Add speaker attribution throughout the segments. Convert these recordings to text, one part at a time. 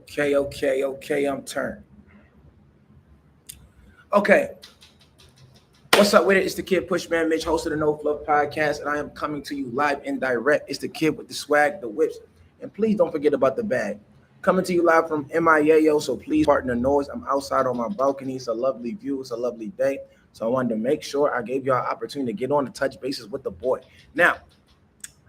Speaker 1: Okay, I'm turned. Okay, what's up with it? It's the kid Pushmanmitch, host of the No Fluff podcast, and I am coming to you live and direct. It's the kid with the swag, the whips, and please don't forget about the bag. Coming to you live from MIAO, so please pardon the noise. I'm outside on my balcony. It's a lovely view. It's a lovely day. So I wanted to make sure I gave y'all an opportunity to get on and touch bases with the boy. Now,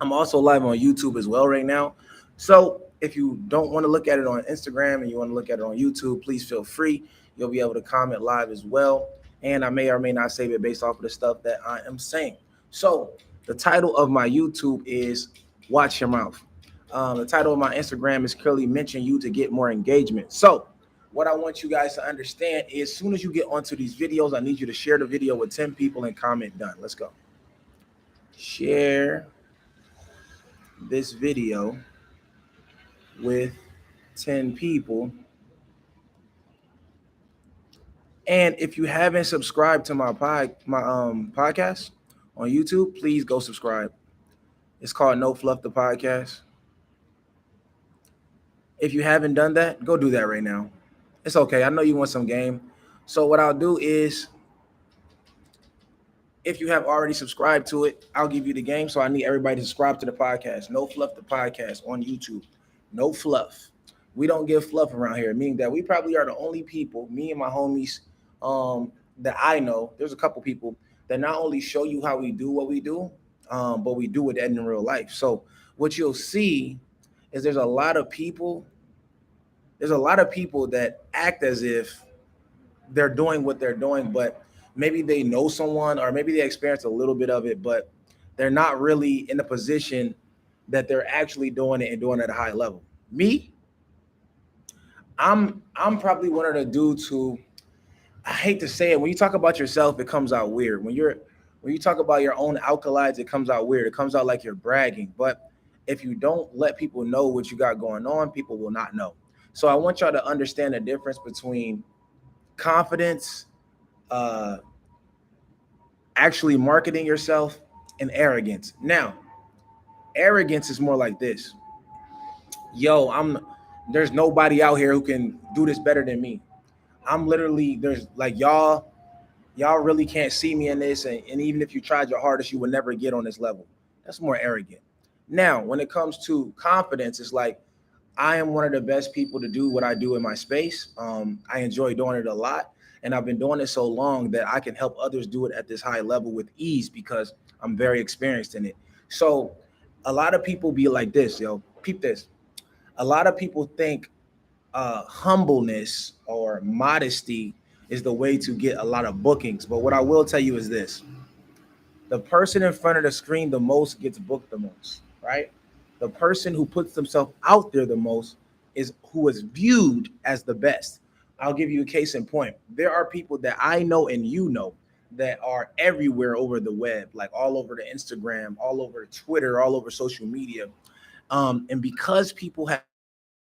Speaker 1: I'm also live on YouTube as well right now. So if you don't want to look at it on Instagram and you want to look at it on YouTube, please feel free. You'll be able to comment live as well. And I may or may not save it based off of the stuff that I am saying. So the title of my YouTube is Watch Your Mouth. The title of my Instagram is clearly mention you to get more engagement. So what I want you guys to understand is as soon as you get onto these videos, I need you to share the video with 10 people and comment done. Let's go. Share this video with 10 people. And if you haven't subscribed to my podcast on YouTube, please go subscribe. It's called No Fluff the Podcast. If you haven't done that, go do that right now. It's okay. I know you want some game. So what I'll do is if you have already subscribed to it, I'll give you the game. So I need everybody to subscribe to the podcast. No Fluff the Podcast on YouTube. No fluff. We don't give fluff around here, meaning that we probably are the only people, me and my homies, that I know. There's a couple people that not only show you how we do what we do, but we do it in real life. So what you'll see is there's a lot of people that act as if they're doing what they're doing, but maybe they know someone or maybe they experienced a little bit of it, but they're not really in a position that they're actually doing it and doing it at a high level. Me, I'm probably one of the dudes who, I hate to say it, when you talk about yourself, it comes out weird. When you talk about your own alkalides, it comes out weird. It comes out like you're bragging. But if you don't let people know what you got going on, people will not know. So I want y'all to understand the difference between confidence, actually marketing yourself, and arrogance. Now, arrogance is more like this. There's nobody out here who can do this better than me. I'm literally, there's like y'all really can't see me in this. And even if you tried your hardest, you would never get on this level. That's more arrogant. Now, when it comes to confidence, it's like I am one of the best people to do what I do in my space. I enjoy doing it a lot. And I've been doing it so long that I can help others do it at this high level with ease because I'm very experienced in it. So a lot of people be like this, peep this. A lot of people think humbleness or modesty is the way to get a lot of bookings. But what I will tell you is this. The person in front of the screen the most gets booked the most, right? The person who puts themselves out there the most is who is viewed as the best. I'll give you a case in point. There are people that I know and you know that are everywhere over the web, like all over the Instagram, all over Twitter, all over social media. And because people have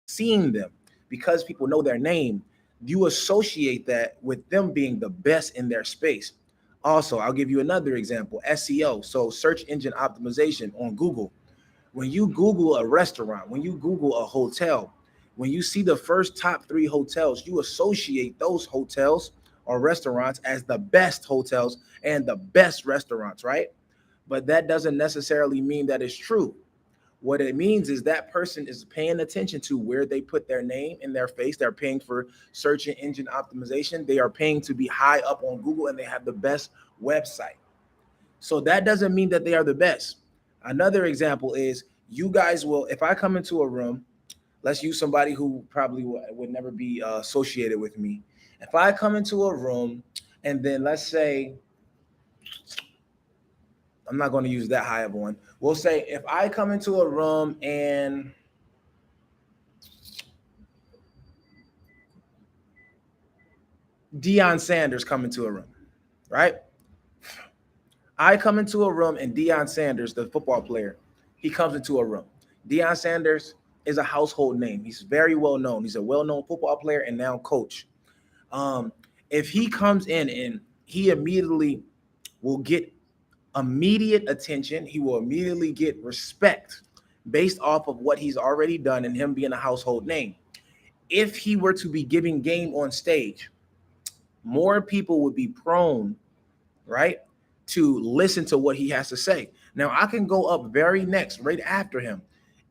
Speaker 1: seen them, because people know their name, you associate that with them being the best in their space. Also, I'll give you another example, SEO, so search engine optimization on Google. When you Google a restaurant, when you Google a hotel, when you see the first top 3 hotels, you associate those hotels or restaurants as the best hotels and the best restaurants, right? But that doesn't necessarily mean that it's true. What it means is that person is paying attention to where they put their name in their face. They're paying for search engine optimization. They are paying to be high up on Google and they have the best website. So that doesn't mean that they are the best. Another example is you guys will, if I come into a room, let's use somebody who probably would never be associated with me. If I come into a room and then let's say, I'm not going to use that high of one. We'll say if I come into a room and Deion Sanders come into a room, right? I come into a room and Deion Sanders, the football player, he comes into a room. Deion Sanders is a household name. He's very well known. He's a well-known football player and now coach. If he comes in and he immediately will get immediate attention, he will immediately get respect based off of what he's already done and him being a household name. if he were to be giving game on stage, more people would be prone, right, to listen to what he has to say. Now, I can go up very next, right after him.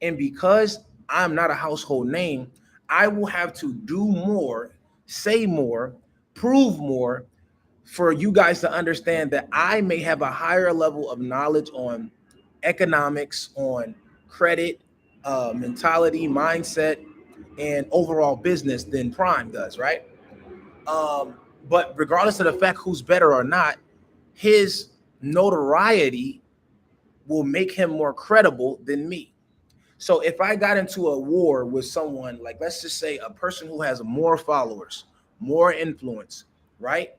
Speaker 1: And because I'm not a household name, I will have to do more, say more, prove more for you guys to understand that I may have a higher level of knowledge on economics, on credit, mentality, mindset, and overall business than Prime does, right? Um, but regardless of the fact who's better or not, his notoriety will make him more credible than me. So if I got into a war with someone, like let's just say a person who has more followers, more influence, right?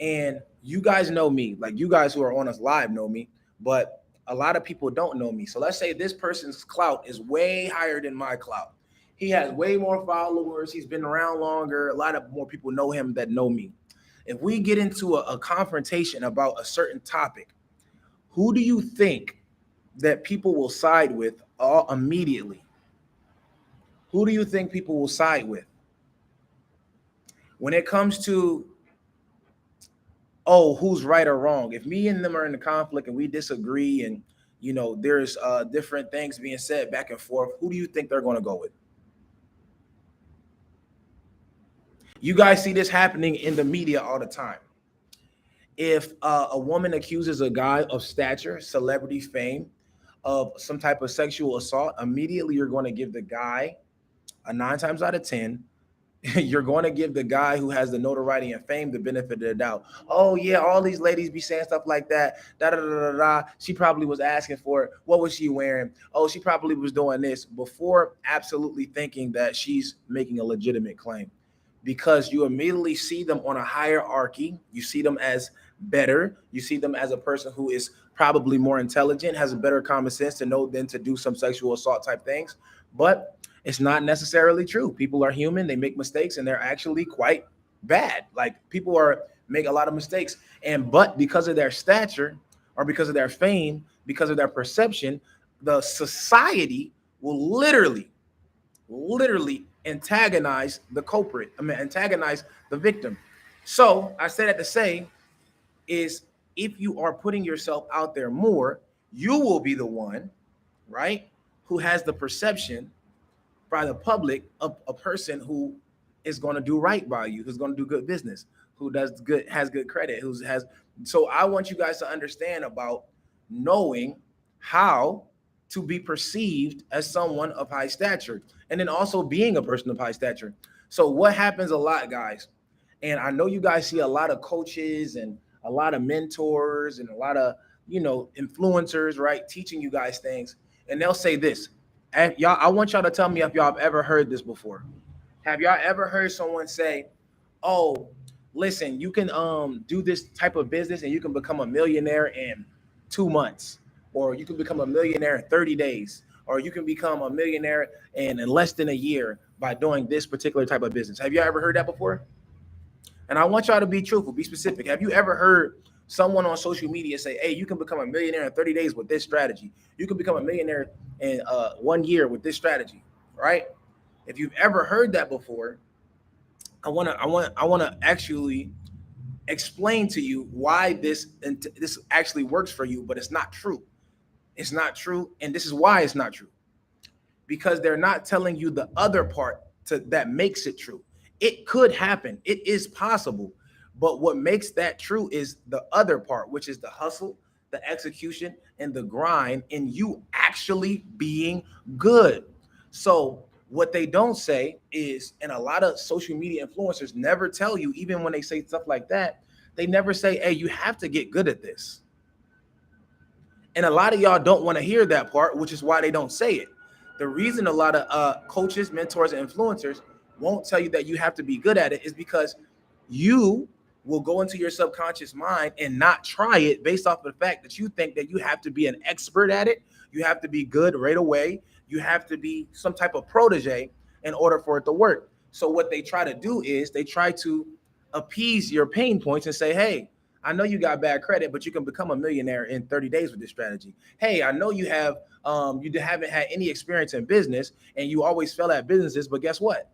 Speaker 1: And you guys know me, like you guys who are on us live know me, but a lot of people don't know me. So let's say this person's clout is way higher than my clout. He has way more followers. He's been around longer. A lot of more people know him that know me. If we get into a confrontation about a certain topic, who do you think that people will side with all immediately? Who do you think people will side with when it comes to, oh, who's right or wrong? If me and them are in a conflict and we disagree, and there's different things being said back and forth, who do you think they're going to go with? You guys see this happening in the media all the time. If a woman accuses a guy of stature, celebrity, fame, of some type of sexual assault, immediately you're going to give the guy a 9 times out of 10. You're going to give the guy who has the notoriety and fame the benefit of the doubt. Oh yeah, all these ladies be saying stuff like that. Da da da da da. She probably was asking for it. What was she wearing? Oh, she probably was doing this, before absolutely thinking that she's making a legitimate claim, because you immediately see them on a hierarchy. You see them as better. You see them as a person who is probably more intelligent, has a better common sense to know than to do some sexual assault type things. But it's not necessarily true. People are human. They make mistakes, and they're actually quite bad. Like, people make a lot of mistakes, but because of their stature or because of their fame, because of their perception, the society will literally antagonize the culprit. Antagonize the victim. So I said that to say is, if you are putting yourself out there more, you will be the one, right, who has the perception by the public of a person who is going to do right by you, who's going to do good business, who does good, has good credit, who's has. So I want you guys to understand about knowing how to be perceived as someone of high stature, and then also being a person of high stature. So what happens a lot, guys, and I know you guys see a lot of coaches and a lot of mentors and a lot of influencers, right, teaching you guys things, and they'll say this. And y'all, I want y'all to tell me if y'all have ever heard this before. Have y'all ever heard someone say, "Oh, listen, you can do this type of business and you can become a millionaire in 2 months, or you can become a millionaire in 30 days, or you can become a millionaire in less than a year by doing this particular type of business"? Have you ever heard that before? And I want y'all to be truthful, be specific. Have you ever heard someone on social media say, "Hey, you can become a millionaire in 30 days with this strategy. You can become a millionaire in 1 year with this strategy," right? If you've ever heard that before, I want to actually explain to you why this actually works for you, but it's not true. It's not true, and this is why it's not true. Because they're not telling you the other part that makes it true. It could happen. It is possible. But what makes that true is the other part, which is the hustle, the execution, and the grind, and you actually being good. So what they don't say is, and a lot of social media influencers never tell you, even when they say stuff like that, they never say, "Hey, you have to get good at this." And a lot of y'all don't want to hear that part, which is why they don't say it. The reason a lot of coaches, mentors, and influencers won't tell you that you have to be good at it is because you will go into your subconscious mind and not try it based off of the fact that you think that you have to be an expert at it. You have to be good right away. You have to be some type of protege in order for it to work. So what they try to do is they try to appease your pain points and say, "Hey, I know you got bad credit, but you can become a millionaire in 30 days with this strategy. Hey, I know you haven't had any experience in business and you always fail at businesses, but guess what?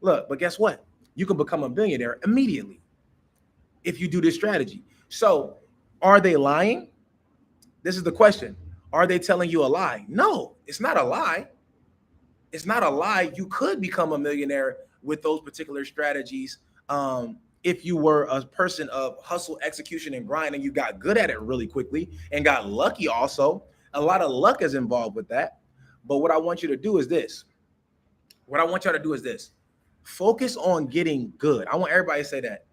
Speaker 1: Look, but guess what? You can become a billionaire immediately if you do this strategy. So, are they lying? This is the question. Are they telling you a lie? No, it's not a lie. It's not a lie. You could become a millionaire with those particular strategies. If you were a person of hustle, execution, and grind, and you got good at it really quickly and got lucky also, a lot of luck is involved with that. But what I want you to do is this. What I want y'all to do is this. Focus on getting good. I want everybody to say that.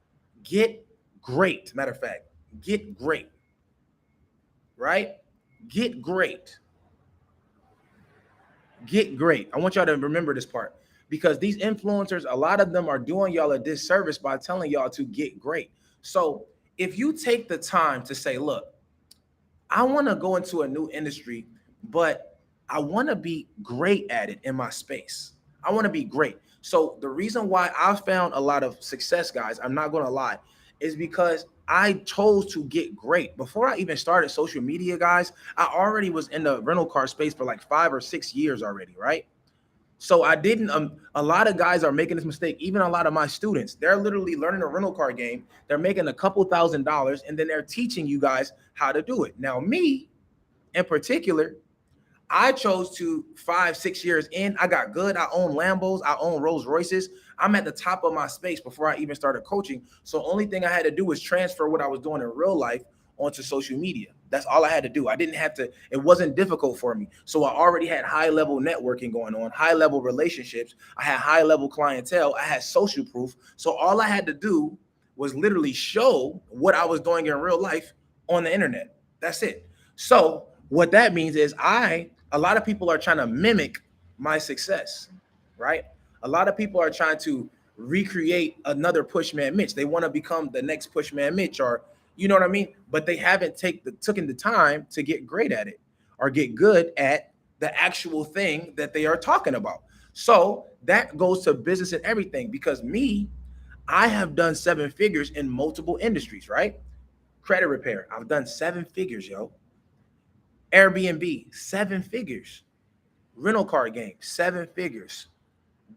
Speaker 1: Get great. Matter of fact, get great. Right? Get great. Get great. I want y'all to remember this part because these influencers, a lot of them are doing y'all a disservice by telling y'all to get great. So if you take the time to say, look, I want to go into a new industry, but I want to be great at it in my space. I want to be great. So the reason why I found a lot of success, guys, I'm not going to lie, is because I chose to get great. Before I even started social media, guys, I already was in the rental car space for like 5 or 6 years already, right? So I didn't, a lot of guys are making this mistake. Even a lot of my students, they're literally learning a rental car game. They're making a couple $1,000s and then they're teaching you guys how to do it. Now, me in particular, I chose to 5, 6 years in. I got good. I own Lambos. I own Rolls Royces. I'm at the top of my space before I even started coaching. So only thing I had to do was transfer what I was doing in real life onto social media. That's all I had to do. I didn't have to, it wasn't difficult for me. So I already had high level networking going on, high level relationships. I had high level clientele. I had social proof. So all I had to do was literally show what I was doing in real life on the internet. That's it. So what that means is a lot of people are trying to mimic my success, right? A lot of people are trying to recreate another Pushmanmitch. They want to become the next Pushmanmitch, or you know what I mean? But they haven't taken the time to get great at it or get good at the actual thing that they are talking about. So that goes to business and everything because I have done 7 figures in multiple industries, right? Credit repair, I've done 7 figures, yo. Airbnb, 7 figures. Rental car game, 7 figures.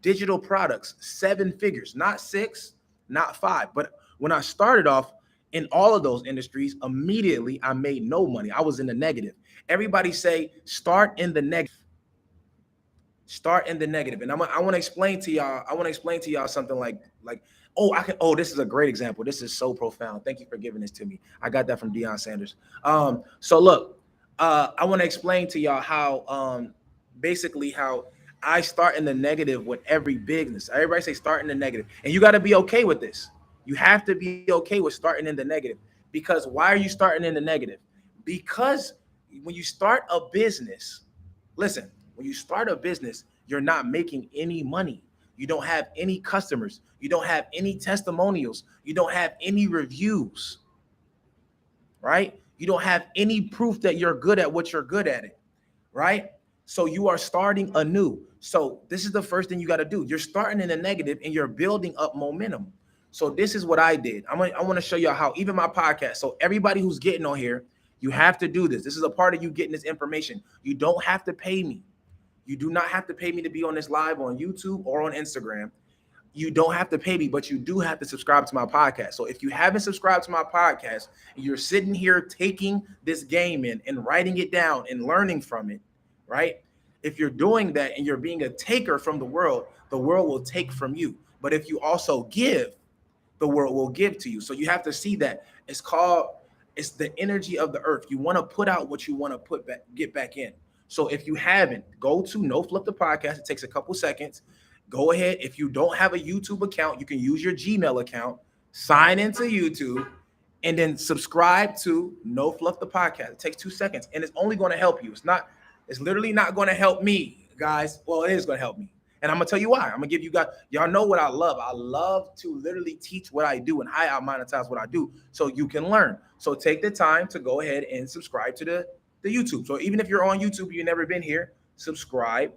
Speaker 1: Digital products, 7 figures, not 6, not 5. But when I started off in all of those industries, immediately I made no money. I was in the negative. Everybody say, start in the negative. Start in the negative. And I want to explain to y'all, something like, this is a great example. This is so profound. Thank you for giving this to me. I got that from Deion Sanders. So look, I want to explain to y'all how basically how I start in the negative with every business. Everybody say start in the negative. And you got to be okay with this. You have to be okay with starting in the negative. Because why are you starting in the negative? Because when you start a business, listen, when you start a business, you're not making any money. You don't have any customers. You don't have any testimonials. You don't have any reviews, right? You don't have any proof that you're good at what you're good at it, right? So you are starting anew. So this is the first thing you got to do. You're starting in the negative and you're building up momentum. So this is what I did. I want to show you how even my podcast. So everybody who's getting on here, you have to do this. This is a part of you getting this information. You don't have to pay me. You do not have to pay me to be on this live on YouTube or on Instagram. You don't have to pay me, but you do have to subscribe to my podcast. So if you haven't subscribed to my podcast, and you're sitting here taking this game in and writing it down and learning from it, right? If you're doing that and you're being a taker from the world will take from you. But if you also give, the world will give to you. So you have to see that it's the energy of the earth. You want to put out what you want to get back in. So if you haven't, go to No Flip the Podcast. It takes a couple seconds. Go ahead. If you don't have a YouTube account, you can use your Gmail account, sign into YouTube, and then subscribe to No Fluff the Podcast. It takes 2 seconds, and it's only going to help you. It's literally not going to help me, guys. Well, it is going to help me. And I'm going to tell you why. I'm going to give you guys, y'all know what I love. I love to literally teach what I do and how I monetize what I do so you can learn. So take the time to go ahead and subscribe to the YouTube. So even if you're on YouTube, you've never been here, subscribe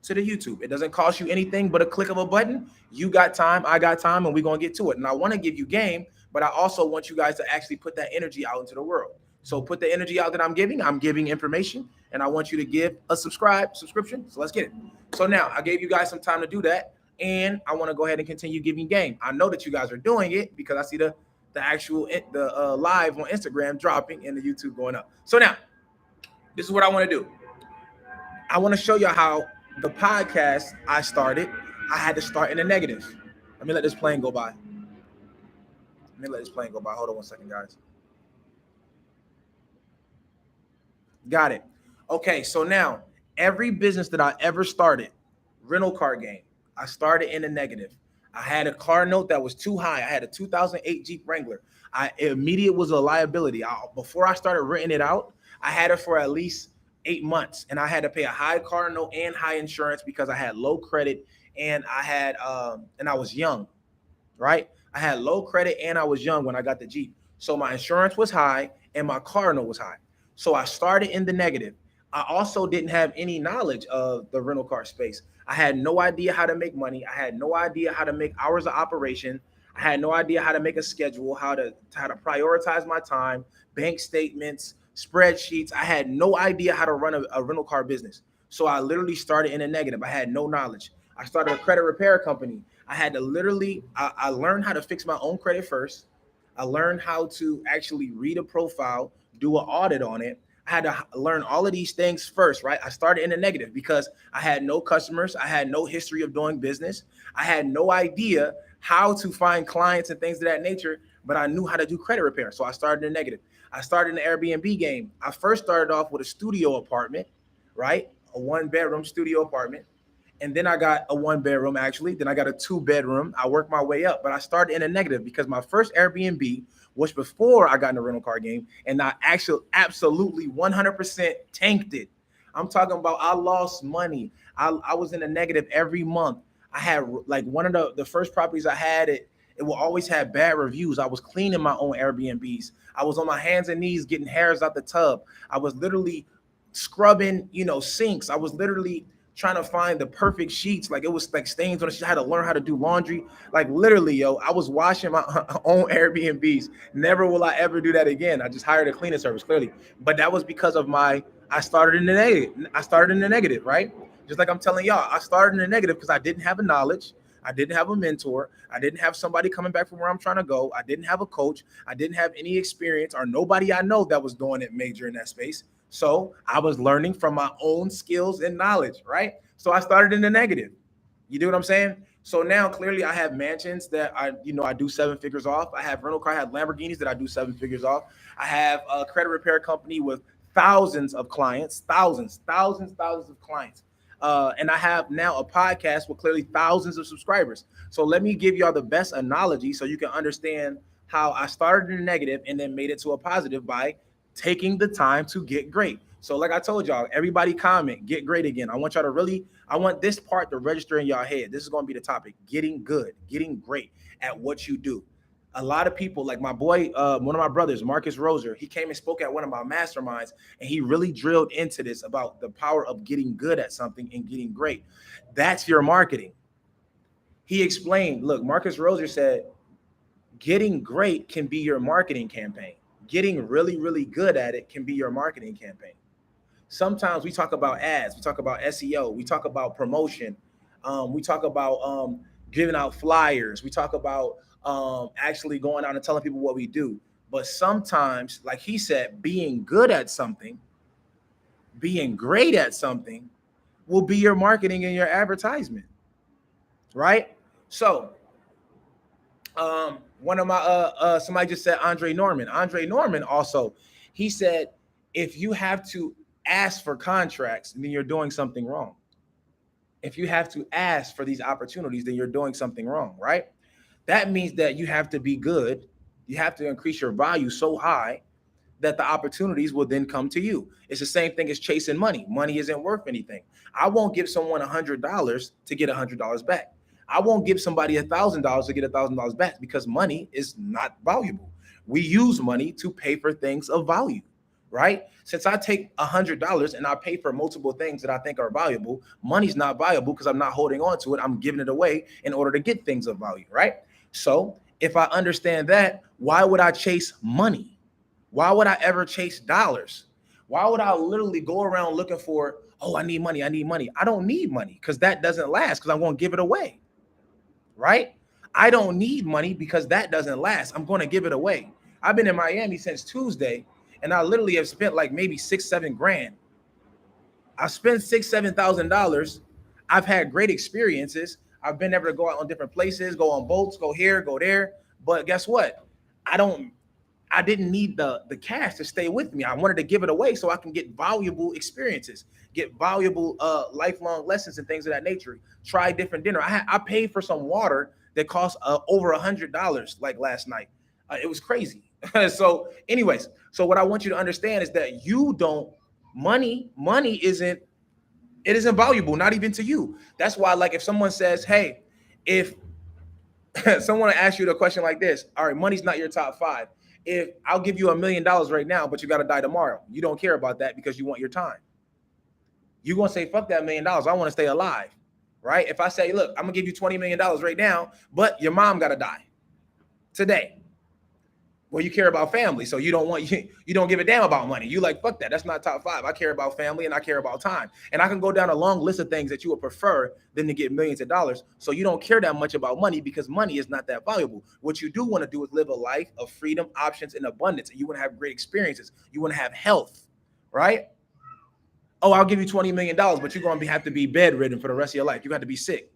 Speaker 1: to the YouTube. It doesn't cost you anything but a click of a button. You got time, I got time, and we're going to get to it. And I want to give you game, but I also want you guys to actually put that energy out into the world. So put the energy out that I'm giving information, and I want you to give a subscription. So let's get it. So now I gave you guys some time to do that. and I want to go ahead and continue giving game. I know that you guys are doing it because I see the actual live on Instagram dropping and the YouTube going up. So now, this is what I want to do. I want to show you how the podcast I started, I had to start in the negative. Let me let this plane go by. Hold on one second, guys. Got it. Okay, so now every business that I ever started, rental car game, I started in the negative. I had a car note that was too high. I had a 2008 Jeep Wrangler. Immediate was a liability. Before I started renting it out, I had it for at least 8 months, and I had to pay a high car note and high insurance because I had low credit and I was young, right? I had low credit and I was young when I got the Jeep. So my insurance was high and my car note was high. So I started in the negative. I also didn't have any knowledge of the rental car space. I had no idea how to make money. I had no idea how to make hours of operation. I had no idea how to make a schedule, how to prioritize my time, bank statements, spreadsheets. I had no idea how to run a rental car business. So I literally started in a negative. I had no knowledge. I started a credit repair company. I had to I learned how to fix my own credit first. I learned how to actually read a profile, do an audit on it. I had to learn all of these things first, right? I started in the negative because I had no customers. I had no history of doing business. I had no idea how to find clients and things of that nature, but I knew how to do credit repair. So I started in the negative. I started in the Airbnb game. I first started off with a studio apartment, right? A 1-bedroom studio apartment. And then I got a 1-bedroom actually. Then I got a 2-bedroom. I worked my way up, but I started in a negative because my first Airbnb was before I got in the rental car game, and I actually absolutely 100% tanked it. I'm talking about I lost money. I was in a negative every month. I had like one of the first properties I had it will always have bad reviews. I was cleaning my own Airbnbs. I was on my hands and knees getting hairs out the tub. I was literally scrubbing, sinks. I was literally trying to find the perfect sheets. Like it was like stains on the sheet. I had to learn how to do laundry. Like literally, yo, I was washing my own Airbnbs. Never will I ever do that again. I just hired a cleaning service, clearly. But that was because of I started in the negative. Right? Just like I'm telling y'all, I started in the negative because I didn't have a knowledge. I didn't have a mentor. I didn't have somebody coming back from where I'm trying to go. I didn't have a coach. I didn't have any experience or nobody I know that was doing it major in that space. So I was learning from my own skills and knowledge, right? So I started in the negative. You do what I'm saying? So now clearly I have mansions that I do 7 figures off. I have rental car, I have Lamborghinis that I do 7 figures off. I have a credit repair company with thousands of clients, thousands of clients. And I have now a podcast with clearly thousands of subscribers. So let me give y'all the best analogy so you can understand how I started in the negative and then made it to a positive by taking the time to get great. So like I told y'all, everybody comment, get great again. I want y'all to I want this part to register in y'all head. This is going to be the topic, getting good, getting great at what you do. A lot of people, like my boy, one of my brothers, Marcus Roser, he came and spoke at one of my masterminds, and he really drilled into this about the power of getting good at something and getting great. That's your marketing. He explained, look, Marcus Roser said, getting great can be your marketing campaign. Getting really, really good at it can be your marketing campaign. Sometimes we talk about ads, we talk about SEO, we talk about promotion, we talk about giving out flyers, we talk about actually going out and telling people what we do. But sometimes, like he said, being good at something, being great at something will be your marketing and your advertisement, right? So one of my somebody just said Andre Norman also, he said, if you have to ask for contracts, then you're doing something wrong. If you have to ask for these opportunities, then you're doing something wrong, right? That means that you have to be good. You have to increase your value so high that the opportunities will then come to you. It's the same thing as chasing money. Money isn't worth anything. I won't give someone $100 to get $100 back. I won't give somebody $1,000 to get $1,000 back because money is not valuable. We use money to pay for things of value, right? Since I take $100 and I pay for multiple things that I think are valuable, money's not valuable because I'm not holding on to it. I'm giving it away in order to get things of value, right? So if I understand that, why would I chase money? Why would I ever chase dollars? Why would I literally go around looking for, oh, I need money. I don't need money because that doesn't last because I'm going to give it away. right? I don't need money because that doesn't last. I'm going to give it away. I've been in Miami since Tuesday, and I literally have spent like maybe 6-7 grand. I spent $6,000-7,000. I've had great experiences. I've been able to go out on different places, go on boats, go here, go there. But guess what? I don't I didn't need the cash to stay with me. I wanted to give it away so I can get valuable experiences, get valuable lifelong lessons and things of that nature. Try different dinner. I paid for some water that cost over $100 like last night. It was crazy. So, anyways, so what I want you to understand is that you don't money isn't valuable, not even to you. That's why, like, if someone says, "Hey, if someone asks you the question like this, all right, money's not your top five. If I'll give you $1 million right now, but you got to die tomorrow, you don't care about that because you want your time. You're going to say, fuck that $1 million. I want to stay alive, right? If I say, look, I'm going to give you $20 million right now, but your mom got to die today. Well, you care about family, so you don't give a damn about money. You like, fuck that. That's not top five. I care about family and I care about time. And I can go down a long list of things that you would prefer than to get millions of dollars. So you don't care that much about money because money is not that valuable. What you do want to do is live a life of freedom, options, and abundance. And you want to have great experiences. You want to have health, right? Oh, I'll give you $20 million, but you're going to have to be bedridden for the rest of your life. You got to be sick.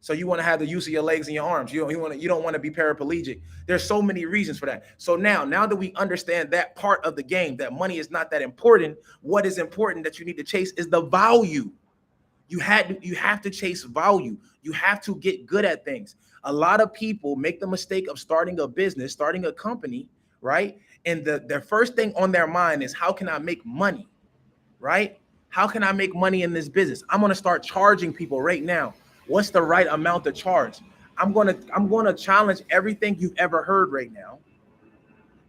Speaker 1: So you want to have the use of your legs and your arms. You don't want to be paraplegic. There's so many reasons for that. So now that we understand that part of the game, that money is not that important, what is important that you need to chase is the value. You have to chase value. You have to get good at things. A lot of people make the mistake of starting a business, starting a company, right? And their first thing on their mind is, how can I make money, right? How can I make money in this business? I'm going to start charging people right now. What's the right amount to charge? I'm going to challenge everything you've ever heard right now.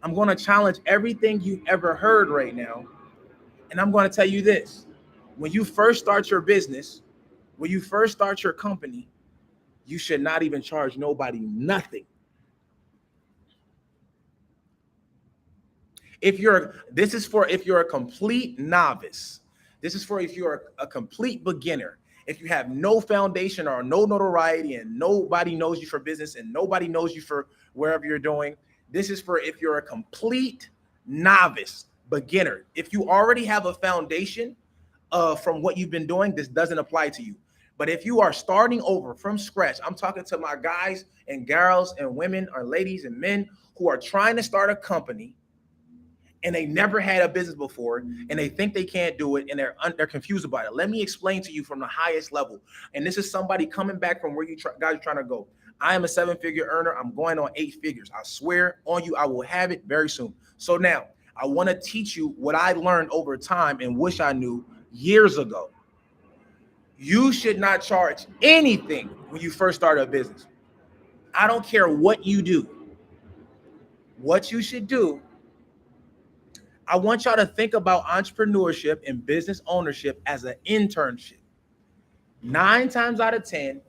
Speaker 1: I'm going to challenge everything you've ever heard right now. And I'm going to tell you this. When you first start your business, when you first start your company, you should not even charge nobody nothing. This is for if you're a complete novice. This is for if you're a complete beginner. If you have no foundation or no notoriety and nobody knows you for business and nobody knows you for wherever you're doing, this is for if you're a complete novice, beginner. If you already have a foundation from what you've been doing, this doesn't apply to you. But if you are starting over from scratch, I'm talking to my guys and girls and women or ladies and men who are trying to start a company and they never had a business before, and they think they can't do it, and they're confused about it. Let me explain to you from the highest level. And this is somebody coming back from where guys are trying to go. I am a 7-figure earner. I'm going on 8 figures. I swear on you, I will have it very soon. So now I want to teach you what I learned over time and wish I knew years ago. You should not charge anything when you first start a business. I don't care what you do. What you should do, I want y'all to think about entrepreneurship and business ownership as an internship. 9 times out of 10,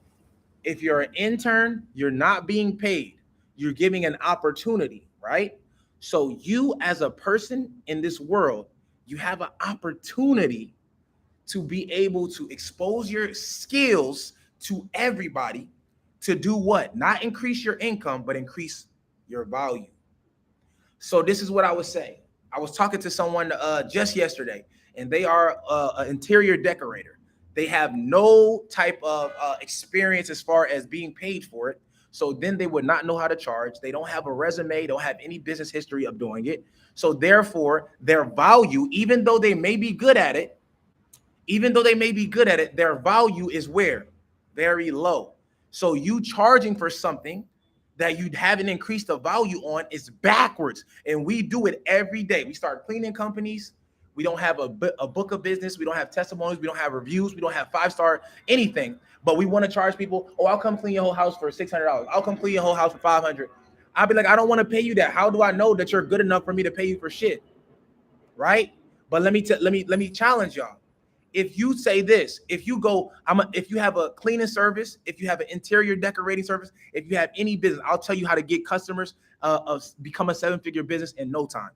Speaker 1: if you're an intern, you're not being paid. You're giving an opportunity, right? So you as a person in this world, you have an opportunity to be able to expose your skills to everybody to do what? Not increase your income, but increase your value. So this is what I would say. I was talking to someone just yesterday, and they are an interior decorator. They have no type of experience as far as being paid for it. So then they would not know how to charge. They don't have a resume, don't have any business history of doing it. So therefore, their value, even though they may be good at it, their value is where? Very low. So you charging for something that you haven't increased the value on is backwards. And we do it every day. We start cleaning companies. We don't have a book of business. We don't have testimonies. We don't have reviews. We don't have 5-star anything. But we want to charge people, oh, I'll come clean your whole house for $600. I'll come clean your whole house for $500. I'll be like, I don't want to pay you that. How do I know that you're good enough for me to pay you for shit? Right? But let me challenge y'all. If you say this, if you have a cleaning service, if you have an interior decorating service, if you have any business, I'll tell you how to get customers become a 7-figure business in no time.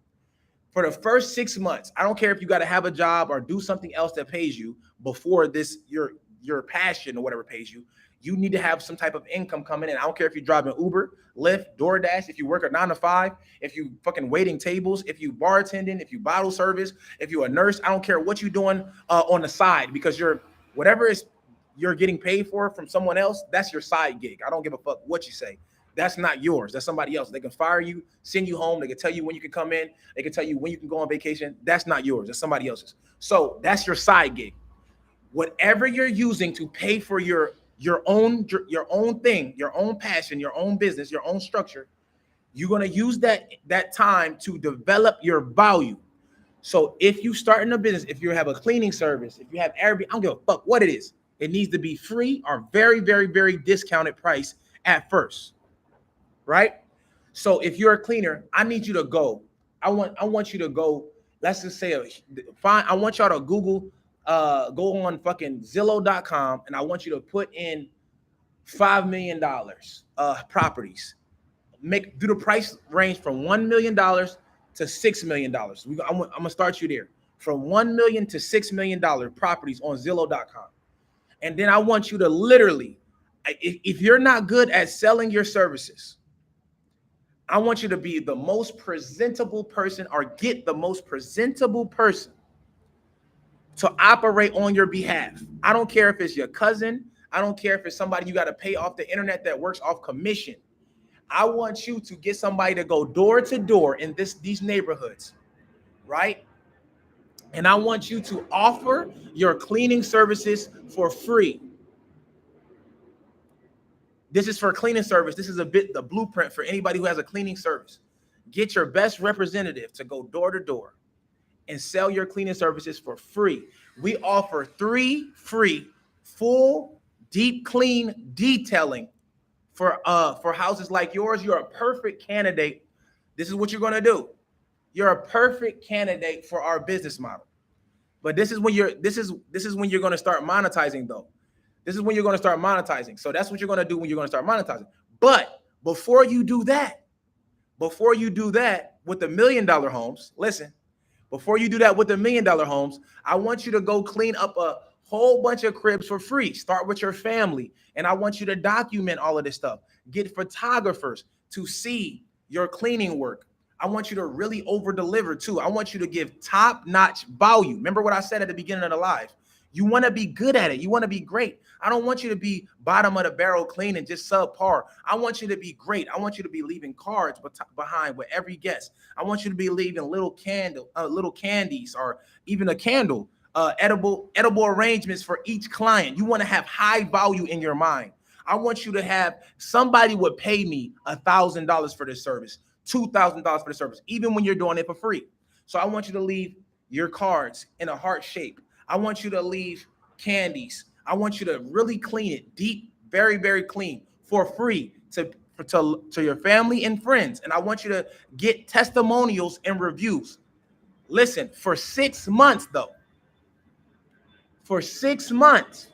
Speaker 1: For the first 6 months, I don't care if you got to have a job or do something else that pays you before this, your passion or whatever pays you. You need to have some type of income coming in. I don't care if you're driving Uber, Lyft, DoorDash, if you work a 9 to 5, if you fucking waiting tables, if you bartending, if you bottle service, if you're a nurse. I don't care what you're doing on the side, because whatever is you're getting paid for from someone else, that's your side gig. I don't give a fuck what you say. That's not yours. That's somebody else. They can fire you, send you home. They can tell you when you can come in. They can tell you when you can go on vacation. That's not yours. That's somebody else's. So that's your side gig. Whatever you're using to pay for your own thing, your own passion, your own business, your own structure, you're going to use that time to develop your value. So if you start in a business, if you have a cleaning service, if you have Airbnb, I don't give a fuck what it is. It needs to be free or very, very, very discounted price at first, right? So if you're a cleaner, I need you to go. I want you to go. Let's just say, I want y'all to Google, go on fucking Zillow.com, and I want you to put in $5 million properties. Do the price range from $1 million to $6 million. I'm gonna start you there, from $1 million to $6 million properties on Zillow.com. And then I want you to literally, if you're not good at selling your services, I want you to be the most presentable person, or get the most presentable person to operate on your behalf. I don't care if it's your cousin. I don't care if it's somebody you got to pay off the internet that works off commission. I want you to get somebody to go door to door in these neighborhoods, right? And I want you to offer your cleaning services for free. This is for cleaning service. This is the blueprint for anybody who has a cleaning service. Get your best representative to go door to door and sell your cleaning services for free. We offer 3 free full deep clean detailing for houses like yours. You're a perfect candidate. This is what you're going to do. You're a perfect candidate for our business model. But this is when you're going to start monetizing, though. This is when you're going to start monetizing. So that's what you're going to do when you're going to start monetizing. But before you do that with the $1 million homes, listen, before you do that with the $1 million homes, I want you to go clean up a whole bunch of cribs for free. Start with your family. And I want you to document all of this stuff. Get photographers to see your cleaning work. I want you to really over deliver too. I want you to give top-notch value. Remember what I said at the beginning of the live. You want to be good at it. You want to be great. I don't want you to be bottom of the barrel clean and just subpar. I want you to be great. I want you to be leaving cards behind with every guest. I want you to be leaving little candies, or even a candle, edible arrangements for each client. You want to have high value in your mind. I want you to have somebody would pay me $1,000 for this service, $2,000 for the service, even when you're doing it for free. So I want you to leave your cards in a heart shape. I want you to leave candies. I want you to really clean it deep, very, very clean for free to your family and friends. And I want you to get testimonials and reviews. Listen, for 6 months though, for 6 months,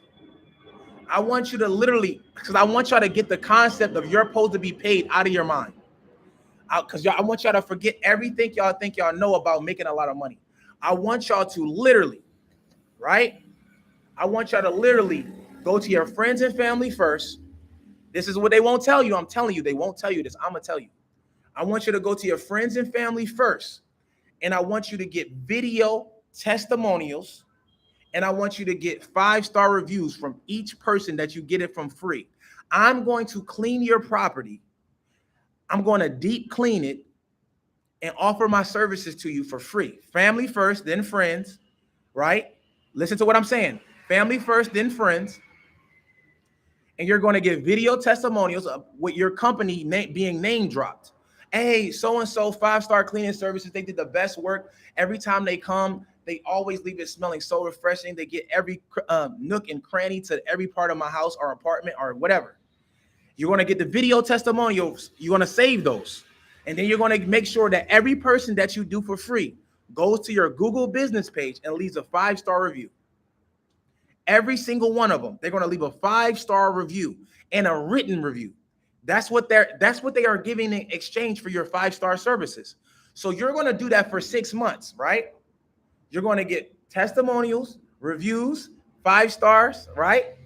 Speaker 1: I want you to literally, because I want y'all to get the concept of you're supposed to be paid out of your mind. Because I want y'all to forget everything y'all think y'all know about making a lot of money. I want y'all to literally, right? I want y'all to literally go to your friends and family first. This is what they won't tell you. I'm telling you, they won't tell you this. I'm going to tell you. I want you to go to your friends and family first. And I want you to get video testimonials. And I want you to get 5-star reviews from each person that you get it from free. I'm going to clean your property. I'm going to deep clean it and offer my services to you for free. Family first, then friends, right? Listen to what I'm saying. Family first, then friends. And you're going to get video testimonials with your company being name dropped. Hey, so-and-so 5-star cleaning services. They did the best work. Every time they come, they always leave it smelling so refreshing. They get every nook and cranny to every part of my house or apartment or whatever. You're going to get the video testimonials. You're going to save those. And then you're going to make sure that every person that you do for free goes to your Google business page and leaves a 5-star review. Every single one of them, they're going to leave a 5-star review and a written review. That's what they are giving in exchange for your 5-star services. So you're going to do that for 6 months, right? You're going to get testimonials, reviews, 5 stars, right?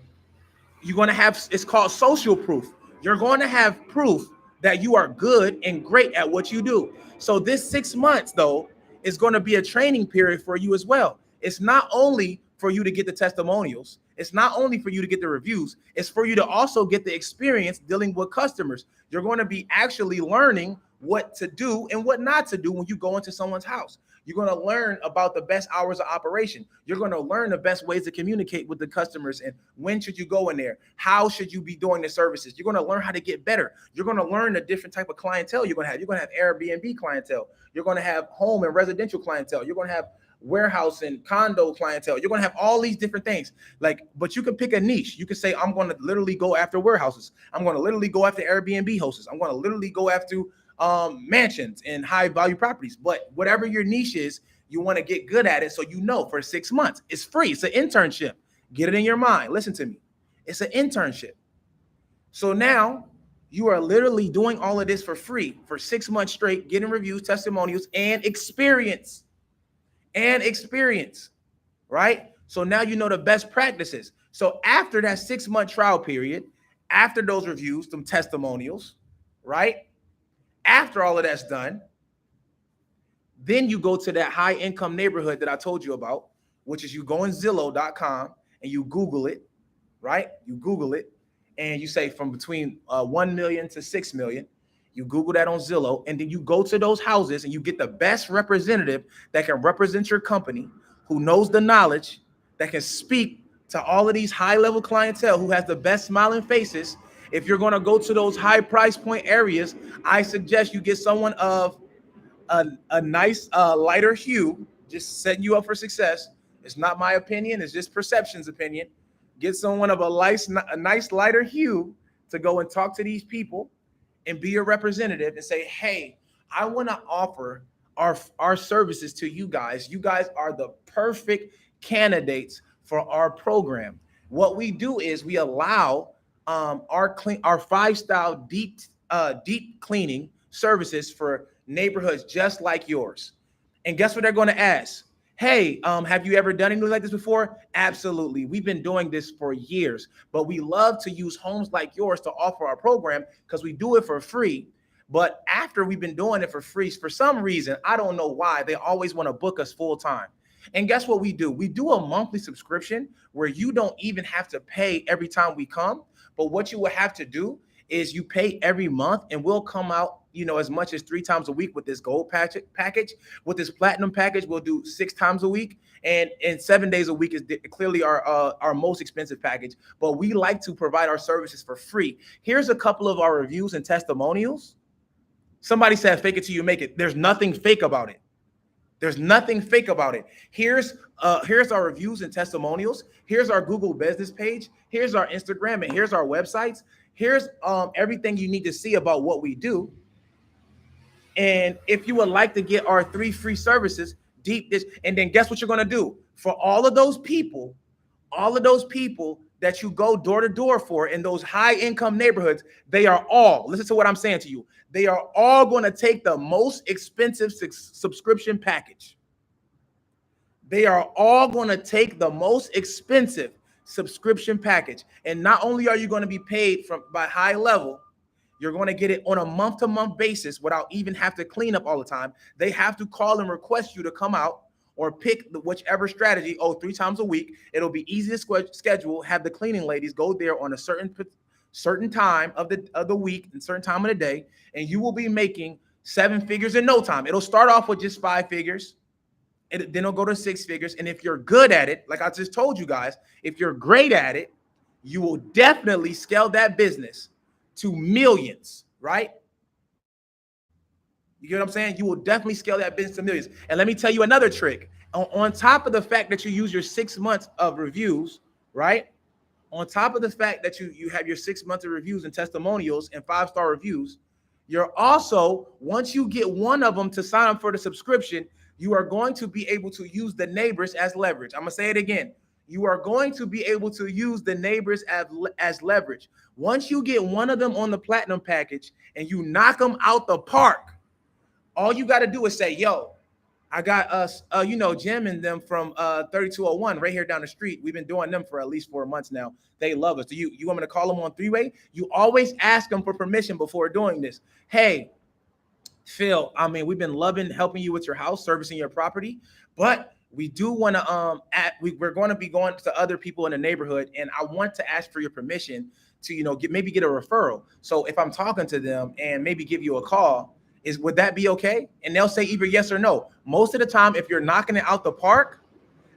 Speaker 1: You're going to have, it's called social proof. You're going to have proof that you are good and great at what you do. So this 6 months though is going to be a training period for you as well. It's not only for you to get the testimonials, it's not only for you to get the reviews, it's for you to also get the experience dealing with customers. You're going to be actually learning what to do and what not to do when you go into someone's house. You're going to learn about the best hours of operation. You're going to learn the best ways to communicate with the customers and when should you go in there? How should you be doing the services? You're going to learn how to get better. You're going to learn the different type of clientele you're going to have. You're going to have Airbnb clientele. You're going to have home and residential clientele. You're going to have warehouse and condo clientele. You're going to have all these different things. Like, but you can pick a niche. You can say, I'm going to literally go after warehouses. I'm going to literally go after Airbnb hosts. I'm going to literally go after mansions and high value properties. But whatever your niche is, you want to get good at it. So, you know, for 6 months, it's free. It's an internship. Get it in your mind. Listen to me. It's an internship. So now you are literally doing all of this for free for 6 months straight, getting reviews, testimonials, and experience. Right? So now you know the best practices. So after that 6 month trial period, after those reviews, some testimonials, right? After all of that's done, then you go to that high income neighborhood that I told you about, which is you go on Zillow.com and you Google it, right? You Google it and you say from between 1 million to 6 million. You Google that on Zillow, and then you go to those houses and you get the best representative that can represent your company, who knows the knowledge, that can speak to all of these high-level clientele, who has the best smiling faces. If you're going to go to those high price point areas, I suggest you get someone of a nice lighter hue, just setting you up for success. It's not my opinion. It's just perception's opinion. Get someone of a nice lighter hue to go and talk to these people and be a representative and say, hey, I want to offer our services to you guys. You guys are the perfect candidates for our program. What we do is we allow our 5-star deep cleaning services for neighborhoods just like yours. And guess what they're going to ask? Hey, have you ever done anything like this before? Absolutely. We've been doing this for years, but we love to use homes like yours to offer our program because we do it for free. But after we've been doing it for free, for some reason, I don't know why, they always want to book us full time. And guess what we do? We do a monthly subscription where you don't even have to pay every time we come. But what you will have to do is you pay every month and we'll come out, you know, as much as 3 times a week with this gold package. With this platinum package, we'll do 6 times a week, and 7 days a week is clearly our most expensive package. But we like to provide our services for free. Here's a couple of our reviews and testimonials. Somebody said, fake it till you make it. There's nothing fake about it. There's nothing fake about it. Here's our reviews and testimonials. Here's our Google business page. Here's our Instagram, and here's our websites. Here's everything you need to see about what we do. And if you would like to get our 3 free services, and then guess what you're going to do? For all of those people that you go door to door for in those high income neighborhoods, they are all, listen to what I'm saying to you, they are all going to take the most expensive subscription package. They are all going to take the most expensive subscription package. And not only are you going to be paid by high level, you're going to get it on a month-to-month basis without even have to clean up all the time. They have to call and request you to come out or pick whichever strategy. 3 times a week. It'll be easy to schedule. Have the cleaning ladies go there on a certain time of the week and certain time of the day, and you will be making 7 figures in no time. It'll start off with just 5 figures. Then it'll go to 6 figures. And if you're good at it, like I just told you guys, if you're great at it, you will definitely scale that business to millions, right? You get what I'm saying? You will definitely scale that business to millions. And let me tell you another trick. On top of the fact that you use your 6 months of reviews, right? On top of the fact that you have your 6 months of reviews and testimonials and 5-star reviews, you're also, once you get one of them to sign up for the subscription, you are going to be able to use the neighbors as leverage. I'm going to say it again. You are going to be able to use the neighbors as leverage. Once you get one of them on the platinum package and you knock them out the park, all you got to do is say, yo, I got us, Jim and them from 3201 right here down the street. We've been doing them for at least 4 months now. They love us. Do you want me to call them on three-way? You always ask them for permission before doing this. Hey, Phil, I mean, we've been loving helping you with your house, servicing your property, but we do want to we're going to be going to other people in the neighborhood, and I want to ask for your permission to get a referral. So if I'm talking to them and maybe give you a call, would that be okay? And they'll say either yes or no. Most of the time, if you're knocking it out the park,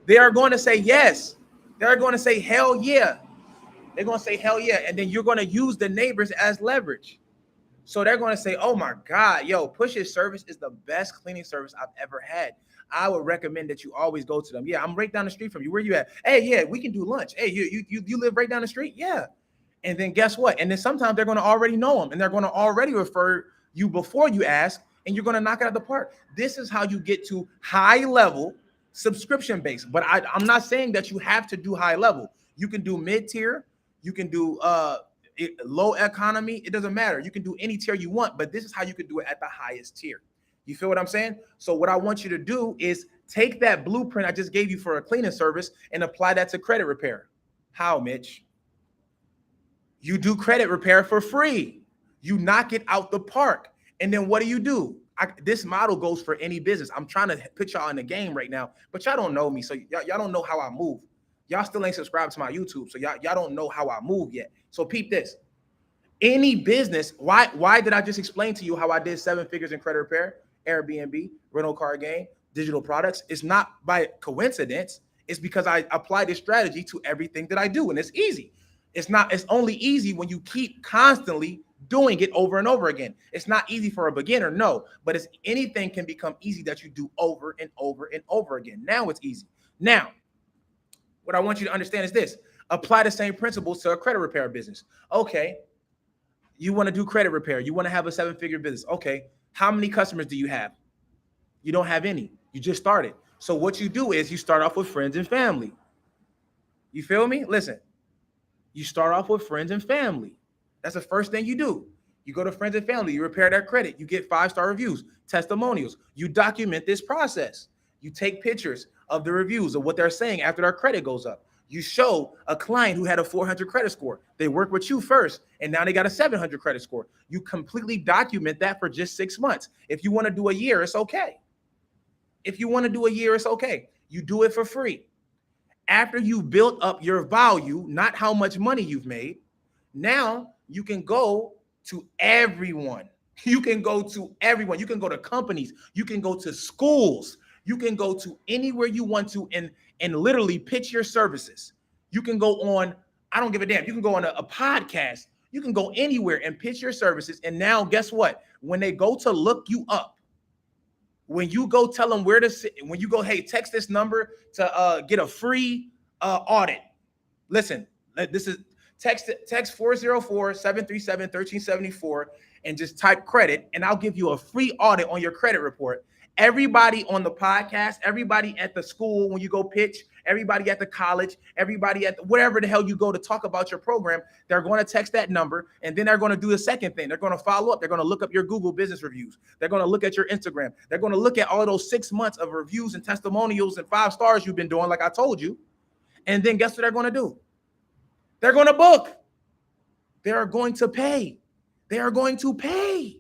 Speaker 1: they are going to say yes. They're going to say hell yeah. They're going to say hell yeah, and then you're going to use the neighbors as leverage. So they're going to say, oh my God, yo, Push's service is the best cleaning service I've ever had. I would recommend that you always go to them. Yeah, I'm right down the street from you. Where you at? Hey, yeah, we can do lunch. Hey, you live right down the street? Yeah. And then guess what? And then sometimes they're going to already know them, and they're going to already refer you before you ask, and you're going to knock it out of the park. This is how you get to high level subscription base. But I'm not saying that you have to do high level. You can do mid tier. You can do low economy. It doesn't matter. You can do any tier you want, but this is how you can do it at the highest tier. You feel what I'm saying? So what I want you to do is take that blueprint I just gave you for a cleaning service and apply that to credit repair. How, Mitch? You do credit repair for free. You knock it out the park. And then what do? This model goes for any business. I'm trying to put y'all in the game right now, but y'all don't know me. So y'all don't know how I move. Y'all still ain't subscribed to my YouTube. So y'all don't know how I move yet. So peep this. Any business, why did I just explain to you how I did 7 figures in credit repair, Airbnb, rental car game, digital products? It's not by coincidence. It's because I apply this strategy to everything that I do. And it's easy. It's only easy when you keep constantly doing it over and over again. It's not easy for a beginner, no, but anything can become easy that you do over and over and over again. Now it's easy. Now, what I want you to understand is this. Apply the same principles to a credit repair business. Okay, you want to do credit repair. You want to have a 7-figure business. Okay, how many customers do you have? You don't have any. You just started. So what you do is you start off with friends and family. You feel me? Listen, you start off with friends and family. That's the first thing you do. You go to friends and family. You repair their credit. You get 5-star reviews, testimonials. You document this process. You take pictures of the reviews of what they're saying after their credit goes up. You show a client who had a 400 credit score. They work with you first, and now they got a 700 credit score. You completely document that for just 6 months. If you want to do a year, it's okay. If you want to do a year, it's okay. You do it for free. After you built up your value, not how much money you've made, now you can go to everyone. You can go to everyone. You can go to companies. You can go to schools. You can go to anywhere you want to and literally pitch your services. You can go on, I don't give a damn. You can go on a podcast. You can go anywhere and pitch your services. And now guess what? When they go to look you up, when you go tell them where to sit, when you go, hey, text this number to get a free audit. Listen, this is text 404-737-1374 and just type credit, and I'll give you a free audit on your credit report. Everybody on the podcast, everybody at the school when you go pitch, everybody at the college, everybody at wherever the hell you go to talk about your program, they're going to text that number, and then they're going to do the second thing. They're going to follow up. They're going to look up your Google business reviews. They're going to look at your Instagram. They're going to look at all of those 6 months of reviews and testimonials and 5 stars you've been doing, like I told you. And then guess what they're going to do? They're going to book. They are going to pay. They are going to pay.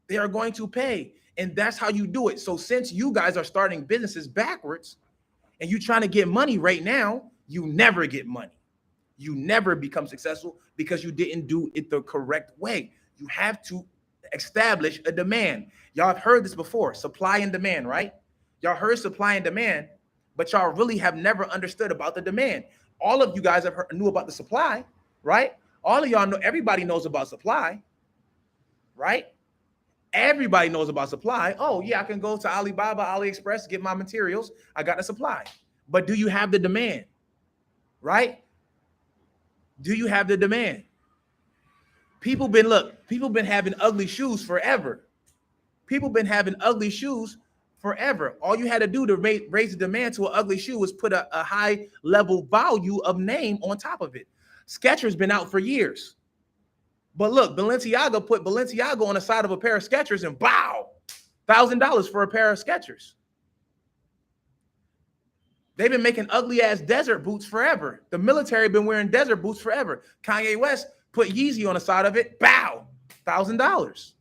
Speaker 1: They are going to pay. And that's how you do it. So since you guys are starting businesses backwards and you're trying to get money right now, you never get money. You never become successful because you didn't do it the correct way. You have to establish a demand. Y'all have heard this before, supply and demand, right? Y'all heard supply and demand, but y'all really have never understood about the demand. All of you guys knew about the supply, right? All of y'all know, everybody knows about supply, right? Everybody knows about supply. Oh, yeah, I can go to Alibaba, AliExpress, get my materials. I got the supply. But do you have the demand? Right? Do you have the demand? People been having ugly shoes forever. People been having ugly shoes forever. All you had to do to raise the demand to an ugly shoe was put a high level value of name on top of it. Skechers been out for years. But look, Balenciaga put Balenciaga on the side of a pair of Skechers and bow. $1,000 for a pair of Skechers. They've been making ugly ass desert boots forever. The military been wearing desert boots forever. Kanye West put Yeezy on the side of it. Bow, $1,000.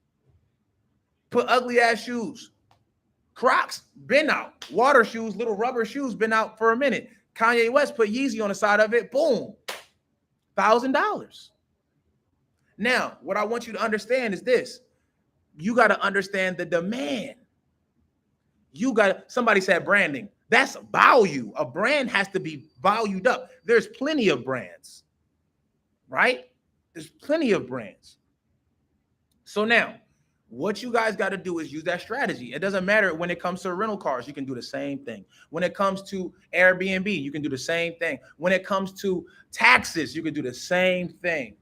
Speaker 1: Put ugly ass shoes. Crocs been out. Water shoes, little rubber shoes been out for a minute. Kanye West put Yeezy on the side of it. Boom, $1,000. Now, what I want you to understand is this. You got to understand the demand. Somebody said branding. That's value. A brand has to be valued up. There's plenty of brands, right? There's plenty of brands. So now, what you guys got to do is use that strategy. It doesn't matter when it comes to rental cars, you can do the same thing. When it comes to Airbnb, you can do the same thing. When it comes to taxes, you can do the same thing.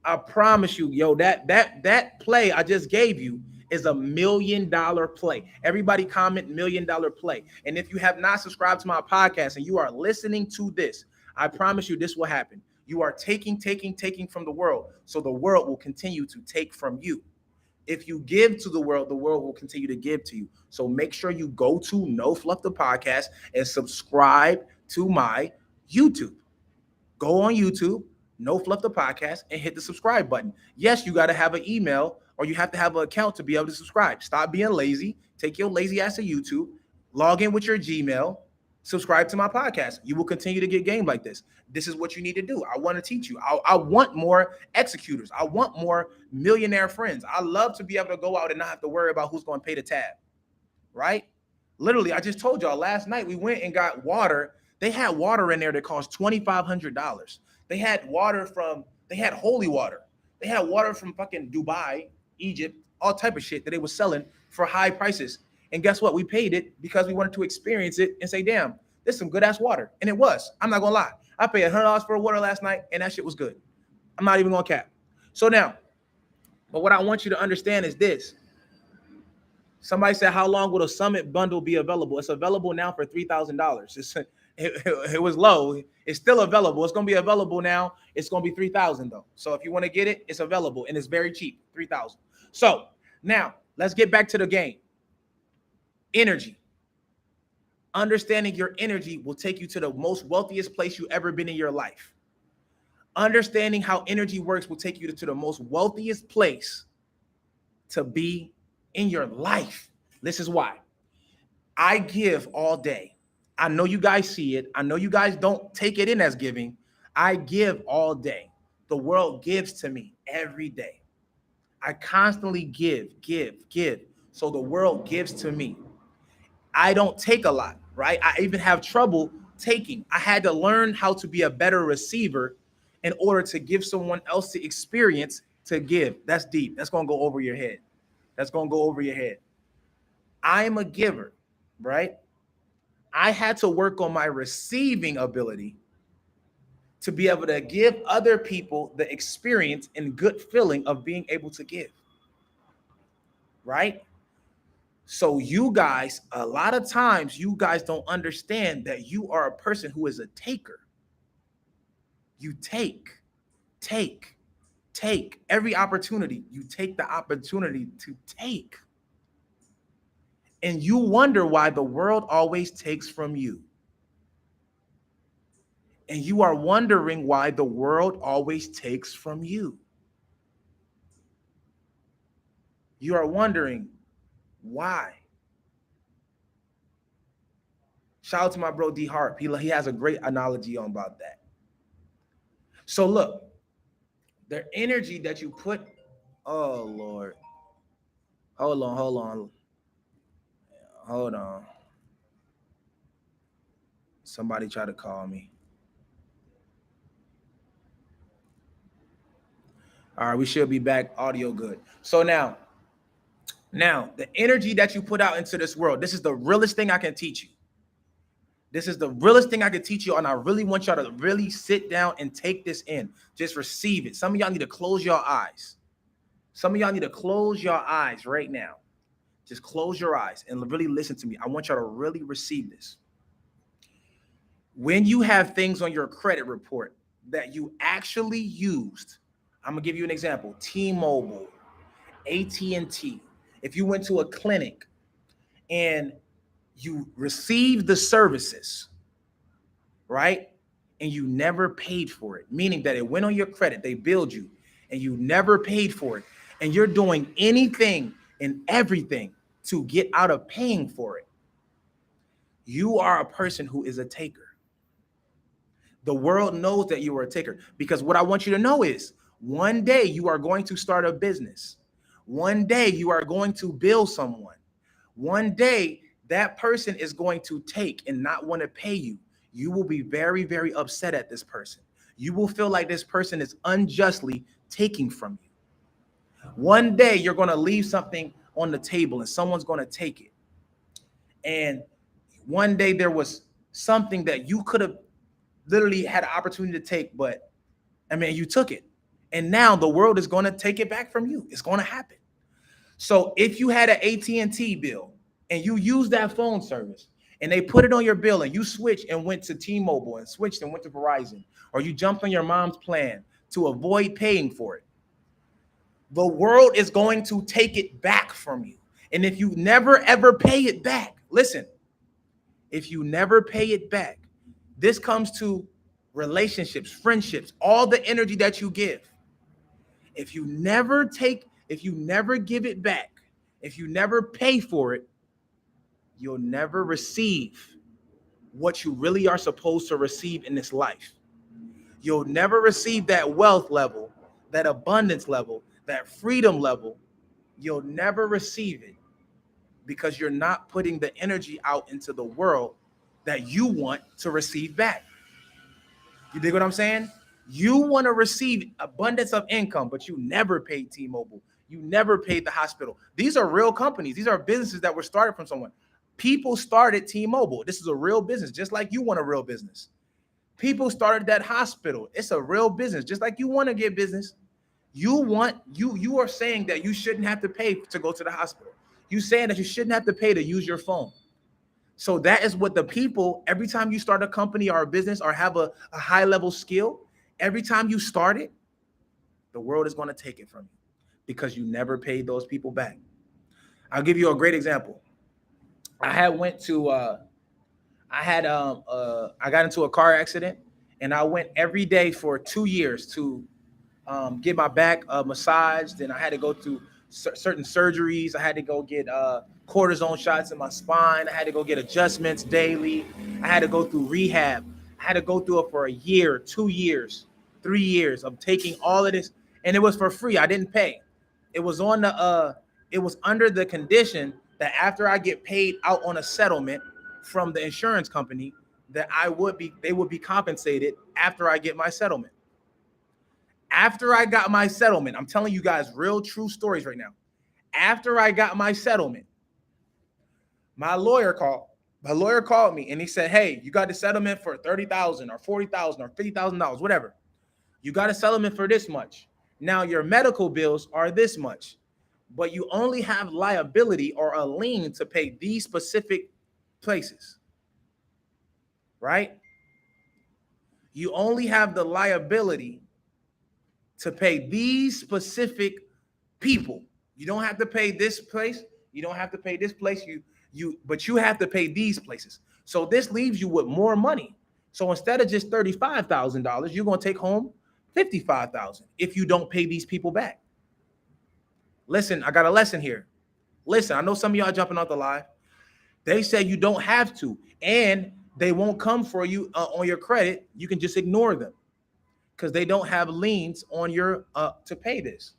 Speaker 1: I promise you, yo, that play I just gave you is $1 million play. Everybody comment $1 million play. And if you have not subscribed to my podcast and you are listening to this, I promise you this will happen. You are taking from the world, so the world will continue to take from you. If you give to the world will continue to give to you. So make sure you go to No Fluff the Podcast and subscribe to my YouTube. Go on YouTube, No Fluff the Podcast, and hit the subscribe button. Yes, you got to have an email or you have to have an account to be able to subscribe. Stop being lazy. Take your lazy ass to YouTube, log in with your Gmail, subscribe to my podcast. You will continue to get game like this. This is what you need to do. I want to teach you. I want more executors. I want more millionaire friends. I love to be able to go out and not have to worry about who's going to pay the tab, right? Literally, I just told y'all last night we went and got water. They had water in there that cost $2,500. They had holy water. They had water from fucking Dubai, Egypt, all type of shit that they were selling for high prices. And guess what? We paid it because we wanted to experience it and say, damn, this is some good ass water. And it was. I'm not gonna lie. I paid $100 for water last night and that shit was good. I'm not even gonna cap. So now, but what I want you to understand is this. Somebody said, how long will the Summit bundle be available? It's available now for $3,000. It was low. It's still available. It's going to be available now. It's going to be $3,000 though. So if you want to get it, it's available and it's very cheap, $3,000. So now let's get back to the game. Energy. Understanding your energy will take you to the most wealthiest place you've ever been in your life. Understanding how energy works will take you to the most wealthiest place to be in your life. This is why I give all day. I know you guys see it. I know you guys don't take it in as giving. I give all day. The world gives to me every day. I constantly give. So the world gives to me. I don't take a lot, right? I even have trouble taking. I had to learn how to be a better receiver in order to give someone else the experience to give. That's deep. That's going to go over your head. That's going to go over your head. I'm a giver, right? I had to work on my receiving ability to be able to give other people the experience and good feeling of being able to give, right? So you guys, a lot of times you guys don't understand that you are a person who is a taker. You take every opportunity. You take the opportunity to take. And you wonder why the world always takes from you. And you are wondering why the world always takes from you. You are wondering why. Shout out to my bro D Harp. He has a great analogy on about that. So look, the energy that you put, oh Lord. Hold on. Somebody try to call me. All right, we should be back. Audio good. So now, the energy that you put out into this world, this is the realest thing I can teach you. This is the realest thing I can teach you, and I really want y'all to really sit down and take this in. Just receive it. Some of y'all need to close your eyes. Some of y'all need to close your eyes right now. Just close your eyes and really listen to me. I want y'all to really receive this. When you have things on your credit report that you actually used, I'm going to give you an example. T-Mobile, AT&T. if you went to a clinic and you received the services, right? And you never paid for it, meaning that it went on your credit, they billed you, and you never paid for it, and you're doing anything and everything to get out of paying for it, you are a person who is a taker. The world knows that you are a taker, because what I want you to know is one day you are going to start a business. One day you are going to bill someone. One day that person is going to take and not want to pay you. You will be very, very upset at this person. You will feel like this person is unjustly taking from you. One day you're going to leave something on the table and someone's going to take it. And one day there was something that you could have literally had an opportunity to take, but I mean, you took it. And now the world is going to take it back from you. It's going to happen. So if you had an AT&T bill and you used that phone service and they put it on your bill and you switched and went to T-Mobile and switched and went to Verizon, or you jumped on your mom's plan to avoid paying for it, the world is going to take it back from you. And if you never, ever pay it back, listen, if you never pay it back, this comes to relationships, friendships, all the energy that you give. If you never give it back, if you never pay for it, you'll never receive what you really are supposed to receive in this life. You'll never receive that wealth level, that abundance level, that freedom level. You'll never receive it because you're not putting the energy out into the world that you want to receive back. You dig what I'm saying? You want to receive abundance of income, but you never paid T-Mobile. You never paid the hospital. These are real companies. These are businesses that were started from someone. People started T-Mobile. This is a real business, just like you want a real business. People started that hospital. It's a real business, just like you want to get business. You are saying that you shouldn't have to pay to go to the hospital. You saying that you shouldn't have to pay to use your phone. So that is what the people, every time you start a company or a business or have a high level skill, every time you start it, the world is going to take it from you because you never paid those people back. I'll give you a great example. I got into a car accident, and I went every day for 2 years to get my back massaged. Then I had to go through certain surgeries. I had to go get cortisone shots in my spine. I had to go get adjustments daily. I had to go through rehab. I had to go through it for a year, 2 years, 3 years of taking all of this, and it was for free. I didn't pay. It was under the condition that after I get paid out on a settlement from the insurance company, that they would be compensated after I get my settlement. After I got my settlement, I'm telling you guys real true stories right now. After I got my settlement, my lawyer called me and he said, "Hey, you got the settlement for $30,000 or $40,000 or $50,000, whatever. You got a settlement for this much. Now your medical bills are this much, but you only have liability or a lien to pay these specific places, right? You only have the liability to pay these specific people. You don't have to pay this place. You don't have to pay this place. But you have to pay these places. So this leaves you with more money. So instead of just $35,000, you're going to take home $55,000 if you don't pay these people back." Listen, I got a lesson here. Listen, I know some of y'all jumping off the live. They say you don't have to, and they won't come for you on your credit. You can just ignore them because they don't have liens on your to pay this.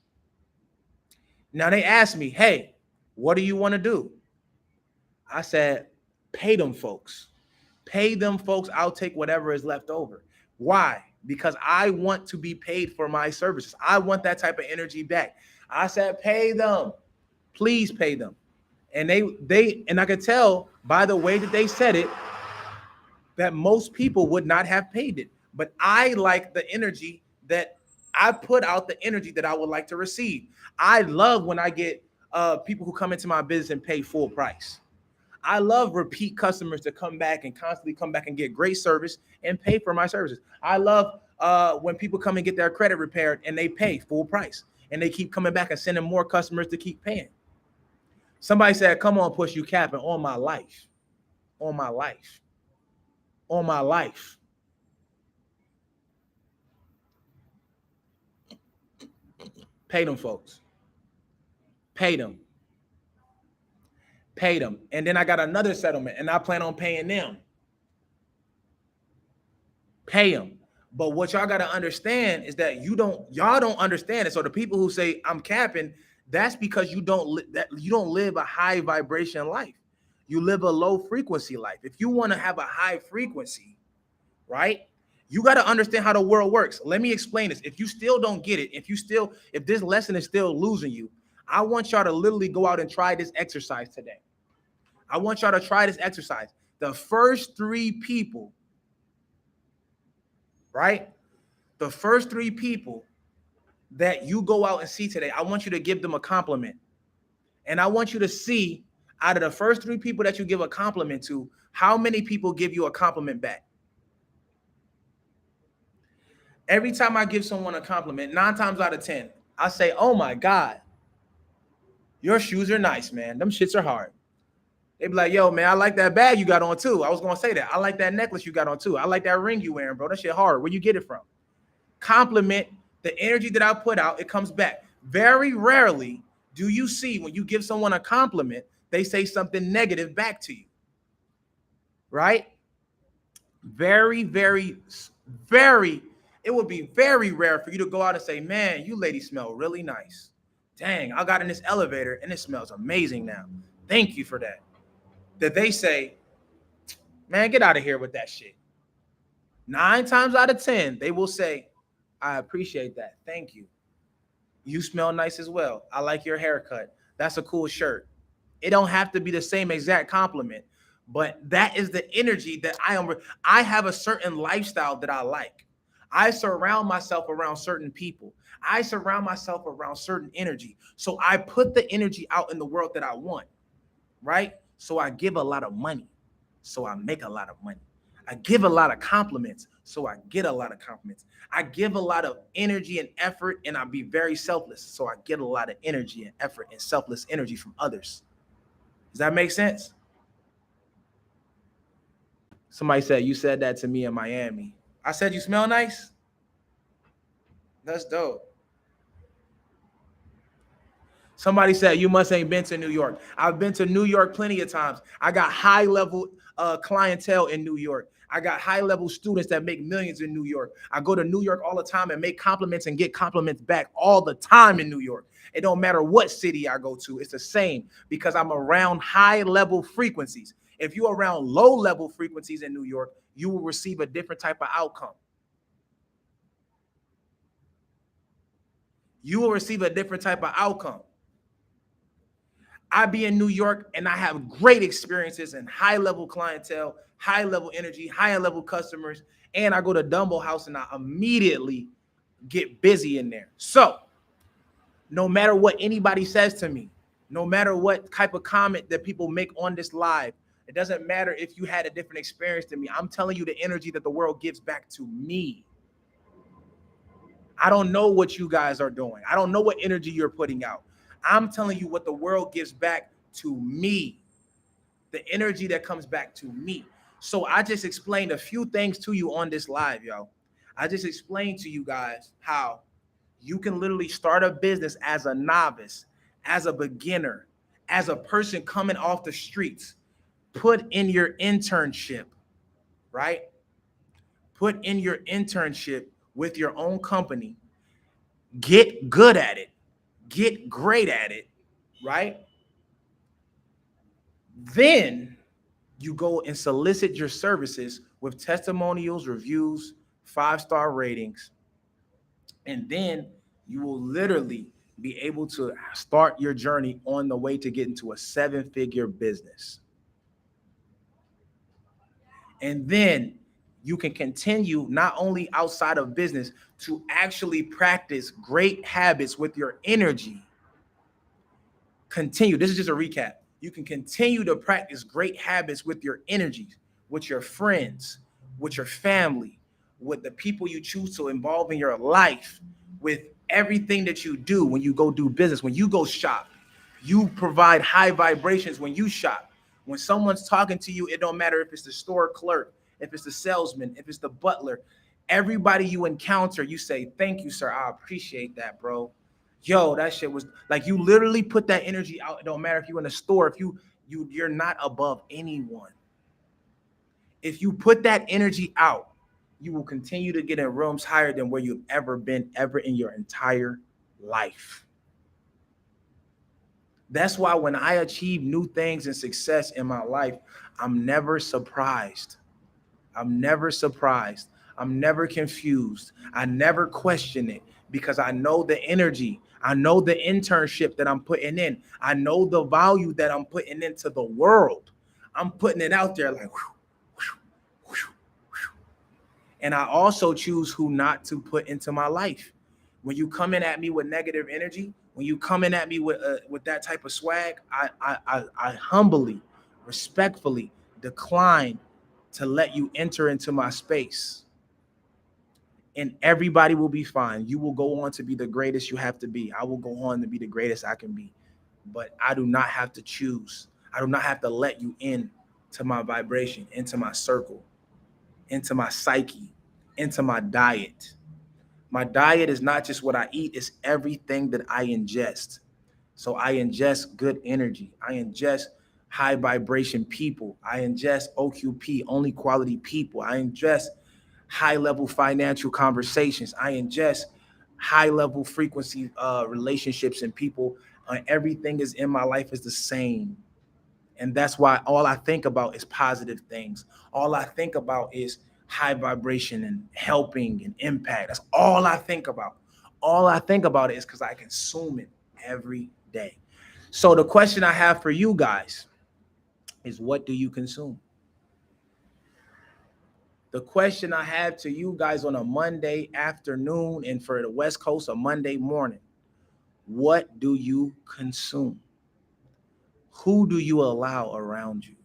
Speaker 1: Now they asked me, "Hey, what do you want to do?" I said, "Pay them folks. Pay them folks. I'll take whatever is left over." Why? Because I want to be paid for my services. I want that type of energy back. I said, "Pay them. Please pay them." And and I could tell by the way that they said it that most people would not have paid it. But I like the energy that I put out, the energy that I would like to receive. I love when I get people who come into my business and pay full price. I love repeat customers to come back and constantly come back and get great service and pay for my services. I love when people come and get their credit repaired and they pay full price and they keep coming back and sending more customers to keep paying. Somebody said, come on, Push, you capping on my life. On my life. On my life. Pay them folks. Pay them. Pay them. And then I got another settlement and I plan on paying them. Pay them. But what y'all got to understand is that y'all don't understand it. So the people who say I'm capping, that's because you don't live a high vibration life. You live a low frequency life. If you want to have a high frequency, right? You got to understand how the world works. Let me explain this. If you still don't get it, if this lesson is still losing you, I want y'all to literally go out and try this exercise today. I want y'all to try this exercise. The first three people, right? The first three people that you go out and see today, I want you to give them a compliment. And I want you to see out of the first three people that you give a compliment to, how many people give you a compliment back. Every time I give someone a compliment, 9 times out of 10, I say, oh my God, your shoes are nice, man. Them shits are hard. They be like, yo, man, I like that bag you got on too. I was going to say that. I like that necklace you got on too. I like that ring you wearing, bro. That shit hard. Where you get it from? Compliment, the energy that I put out, it comes back. Very rarely do you see when you give someone a compliment, they say something negative back to you, right? Very, very, very, it would be very rare for you to go out and say, man, you ladies smell really nice. Dang, I got in this elevator and it smells amazing now. Thank you for that. That they say, man, get out of here with that shit. 9 times out of 10, they will say, I appreciate that. Thank you. You smell nice as well. I like your haircut. That's a cool shirt. It don't have to be the same exact compliment, but that is the energy that I have a certain lifestyle that I like. I surround myself around certain people. I surround myself around certain energy. So I put the energy out in the world that I want, right? So I give a lot of money. So I make a lot of money. I give a lot of compliments. So I get a lot of compliments. I give a lot of energy and effort, and I be very selfless. So I get a lot of energy and effort and selfless energy from others. Does that make sense? Somebody said, you said that to me in Miami. I said, you smell nice? That's dope. Somebody said, you must ain't been to New York. I've been to New York plenty of times. I got high level clientele in New York. I got high level students that make millions in New York. I go to New York all the time and make compliments and get compliments back all the time in New York. It don't matter what city I go to. It's the same because I'm around high level frequencies. If you're around low level frequencies in New York, you will receive a different type of outcome. You will receive a different type of outcome. I be in New York and I have great experiences and high level clientele, high level energy, high level customers. And I go to Dumbo House and I immediately get busy in there. So no matter what anybody says to me, no matter what type of comment that people make on this live, it doesn't matter if you had a different experience than me. I'm telling you the energy that the world gives back to me. I don't know what you guys are doing. I don't know what energy you're putting out. I'm telling you what the world gives back to me, the energy that comes back to me. So I just explained a few things to you on this live, yo. I just explained to you guys how you can literally start a business as a novice, as a beginner, as a person coming off the streets. Put in your internship, right? Put in your internship with your own company. Get good at it. Get great at it, right? Then you go and solicit your services with testimonials, reviews, 5-star ratings, and then you will literally be able to start your journey on the way to get into a 7-figure business. And then you can continue not only outside of business to actually practice great habits with your energy. Continue. This is just a recap. You can continue to practice great habits with your energies, with your friends, with your family, with the people you choose to involve in your life, with everything that you do when you go do business, when you go shop. You provide high vibrations when you shop. When someone's talking to you, it don't matter if it's the store clerk, if it's the salesman, if it's the butler. Everybody you encounter, you say, "Thank you, sir. I appreciate that, bro." Yo, that shit was like you literally put that energy out. It don't matter if you're in a store, if you're not above anyone. If you put that energy out, you will continue to get in rooms higher than where you've ever been ever in your entire life. That's why when I achieve new things and success in my life, I'm never surprised. I'm never surprised. I'm never confused. I never question it because I know the energy. I know the internship that I'm putting in. I know the value that I'm putting into the world. I'm putting it out there like, whew, whew, whew, whew. And I also choose who not to put into my life. When you come in at me with negative energy, when you come in at me with that type of swag, I humbly, respectfully decline to let you enter into my space. And everybody will be fine. You will go on to be the greatest you have to be. I will go on to be the greatest I can be. But I do not have to choose. I do not have to let you in to my vibration, into my circle, into my psyche, into my diet. My diet is not just what I eat, it's everything that I ingest. So I ingest good energy. I ingest high vibration people. I ingest OQP, only quality people. I ingest high level financial conversations. I ingest high level frequency relationships and people. Everything is in my life is the same. And that's why all I think about is positive things. All I think about is high vibration and helping and impact. That's all I think about. All I think about it is because I consume it every day. So the question I have for you guys is, what do you consume? The question I have to you guys on a Monday afternoon and for the West Coast, a Monday morning, what do you consume? Who do you allow around you?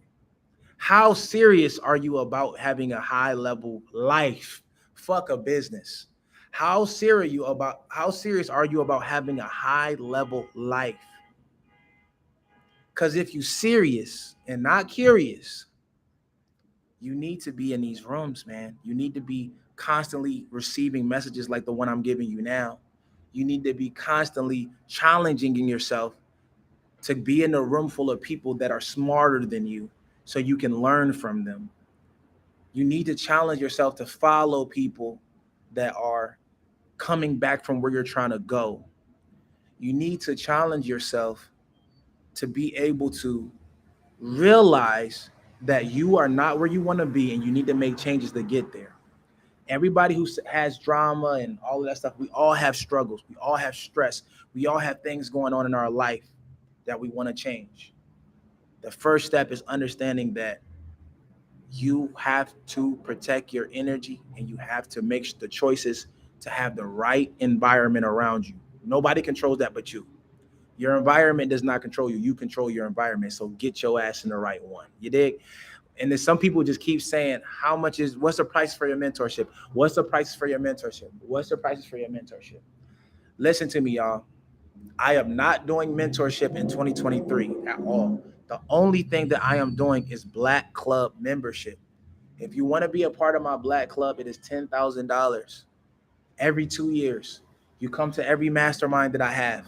Speaker 1: How serious are you about having a high level life? Fuck a business. How serious are you about having a high level life? Because if you're serious and not curious, you need to be in these rooms, man. You need to be constantly receiving messages like the one I'm giving you now. You need to be constantly challenging yourself to be in a room full of people that are smarter than you so you can learn from them. You need to challenge yourself to follow people that are coming back from where you're trying to go. You need to challenge yourself to be able to realize that you are not where you want to be and you need to make changes to get there. Everybody who has drama and all of that stuff, we all have struggles. We all have stress. We all have things going on in our life that we want to change. The first step is understanding that you have to protect your energy and you have to make the choices to have the right environment around you. Nobody controls that but you. Your environment does not control you. You control your environment. So get your ass in the right one. You dig? And then some people just keep saying, what's the price for your mentorship? What's the price for your mentorship? What's the prices for your mentorship? Listen to me, y'all. I am not doing mentorship in 2023 at all. The only thing that I am doing is Black Club membership. If you want to be a part of my Black Club, it is $10,000 every 2 years. You come to every mastermind that I have.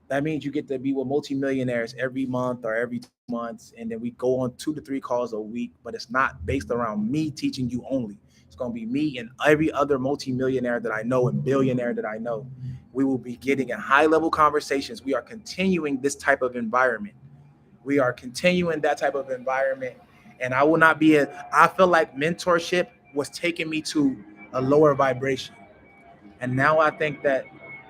Speaker 1: That means you get to be with multimillionaires every month or every 2 months. And then we go on 2 to 3 calls a week, but it's not based around me teaching you only. It's going to be me and every other multimillionaire that I know and billionaire that I know. We will be getting in high level conversations. We are continuing this type of environment. We are continuing that type of environment. And I will not be I feel like mentorship was taking me to a lower vibration. And now I think that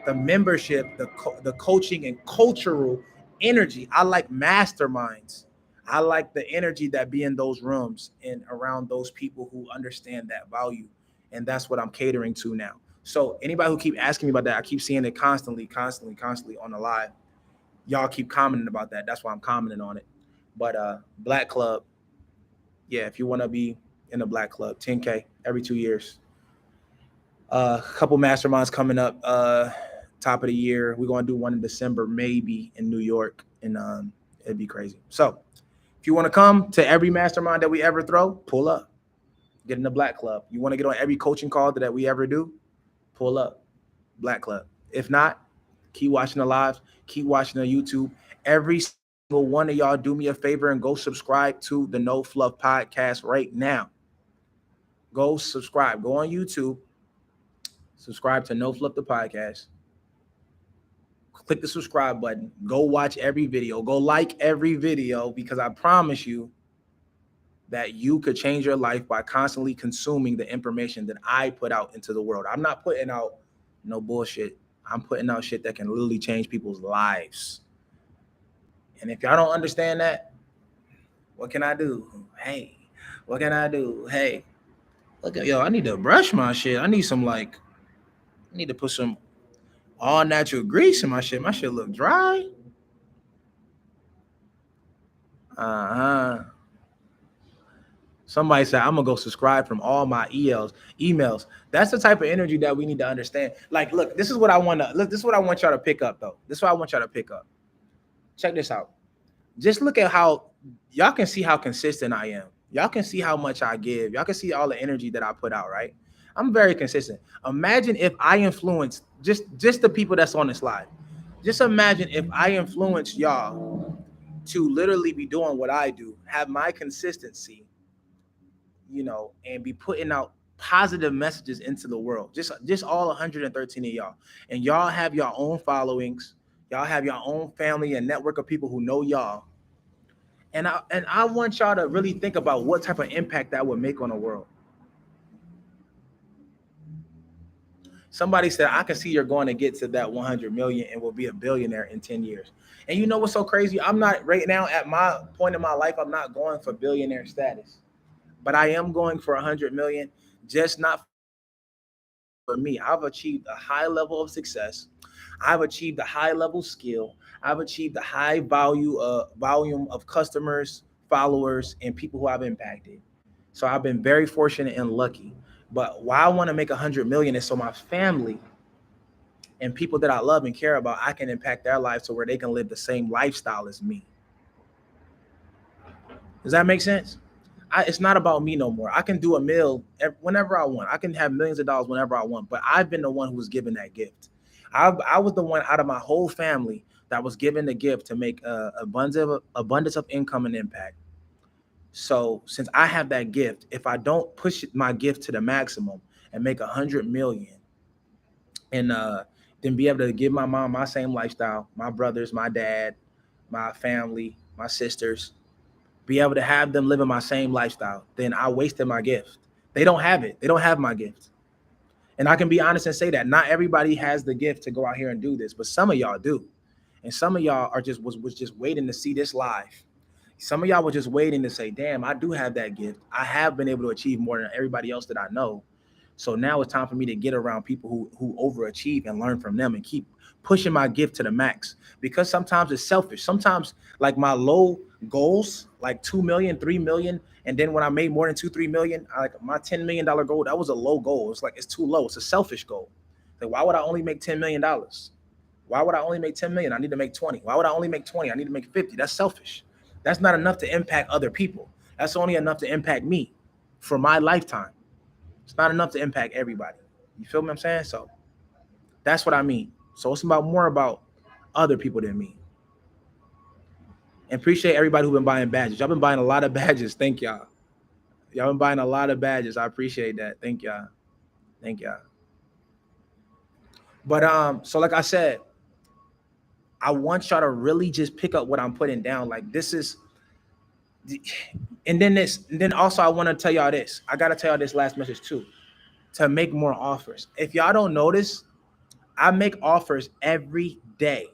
Speaker 1: the membership, the coaching and cultural energy, I like masterminds. I like the energy that be in those rooms and around those people who understand that value. And that's what I'm catering to now. So anybody who keep asking me about that, I keep seeing it constantly on the live. Y'all keep commenting about that. That's why I'm commenting on it. But Black Club, yeah, if you want to be in the Black Club, 10K every 2 years. A couple masterminds coming up top of the year. We're gonna do one in December, maybe in New York, and it'd be crazy. So if you want to come to every mastermind that we ever throw, pull up. Get in the Black Club. You want to get on every coaching call that we ever do, pull up. Black Club. If not, keep watching the lives, keep watching the YouTube. Every single one of y'all, do me a favor and go subscribe to the No Fluff podcast right now. Go subscribe. Go on YouTube. Subscribe to No Fluff the podcast. Click the subscribe button. Go watch every video. Go like every video, because I promise you that you could change your life by constantly consuming the information that I put out into the world. I'm not putting out no bullshit. I'm putting out shit that can literally change people's lives. And if y'all don't understand that, what can I do? Hey, what can I do? Hey, look at, yo, I need to brush my shit. I need to put some all natural grease in my shit. My shit look dry. Somebody said, I'm gonna go subscribe from all my emails. That's the type of energy that we need to understand. Like, look, this is what I want y'all to pick up, though. This is what I want y'all to pick up. Check this out. Just look at how y'all can see how consistent I am. Y'all can see how much I give. Y'all can see all the energy that I put out, right? I'm very consistent. Imagine if I influence just the people that's on the slide. Just imagine if I influence y'all to literally be doing what I do, have my consistency, and be putting out positive messages into the world. Just all 113 of y'all. And y'all have your own followings. Y'all have your own family and network of people who know y'all. And I want y'all to really think about what type of impact that would make on the world. Somebody said, I can see you're going to get to that 100 million and will be a billionaire in 10 years. And you know what's so crazy? I'm not right now at my point in my life, I'm not going for billionaire status, but I am going for 100 million, just not for me. I've achieved a high level of success. I've achieved a high level skill. I've achieved a high volume of customers, followers, and people who I've impacted. So I've been very fortunate and lucky. But why I want to make 100 million is so my family and people that I love and care about, I can impact their lives to where they can live the same lifestyle as me. Does that make sense? It's not about me no more. I can do a meal whenever I want. I can have millions of dollars whenever I want, but I've been the one who was given that gift. I was the one out of my whole family that was given the gift to make abundance of income and impact. So since I have that gift, if I don't push my gift to the maximum and make 100 million, and then be able to give my mom my same lifestyle, my brothers, my dad, my family, my sisters, be able to have them living my same lifestyle, then I wasted my gift. They don't have it. They don't have my gift. And I can be honest and say that not everybody has the gift to go out here and do this, but some of y'all do. And some of y'all are was just waiting to see this live. Some of y'all were just waiting to say, damn, I do have that gift. I have been able to achieve more than everybody else that I know. So now it's time for me to get around people who overachieve and learn from them and keep pushing my gift to the max. Because sometimes it's selfish. Sometimes like my low goals, like 2 million, 3 million. And then when I made more than 2-3 million, like my $10 million goal, that was a low goal. It's like, it's too low. It's a selfish goal. Like, why would I only make $10 million? Why would I only make 10 million? I need to make 20. Why would I only make 20? I need to make 50. That's selfish. That's not enough to impact other people. That's only enough to impact me for my lifetime. It's not enough to impact everybody. You feel what I'm saying? So that's what I mean. So it's more about other people than me. And appreciate everybody who's been buying badges. Y'all been buying a lot of badges. Thank y'all. Y'all been buying a lot of badges. I appreciate that. Thank y'all. Thank y'all. But so like I said, I want y'all to really just pick up what I'm putting down. Like this is, and then also I want to tell y'all this. I gotta tell y'all this last message too. To make more offers. If y'all don't notice, I make offers every day.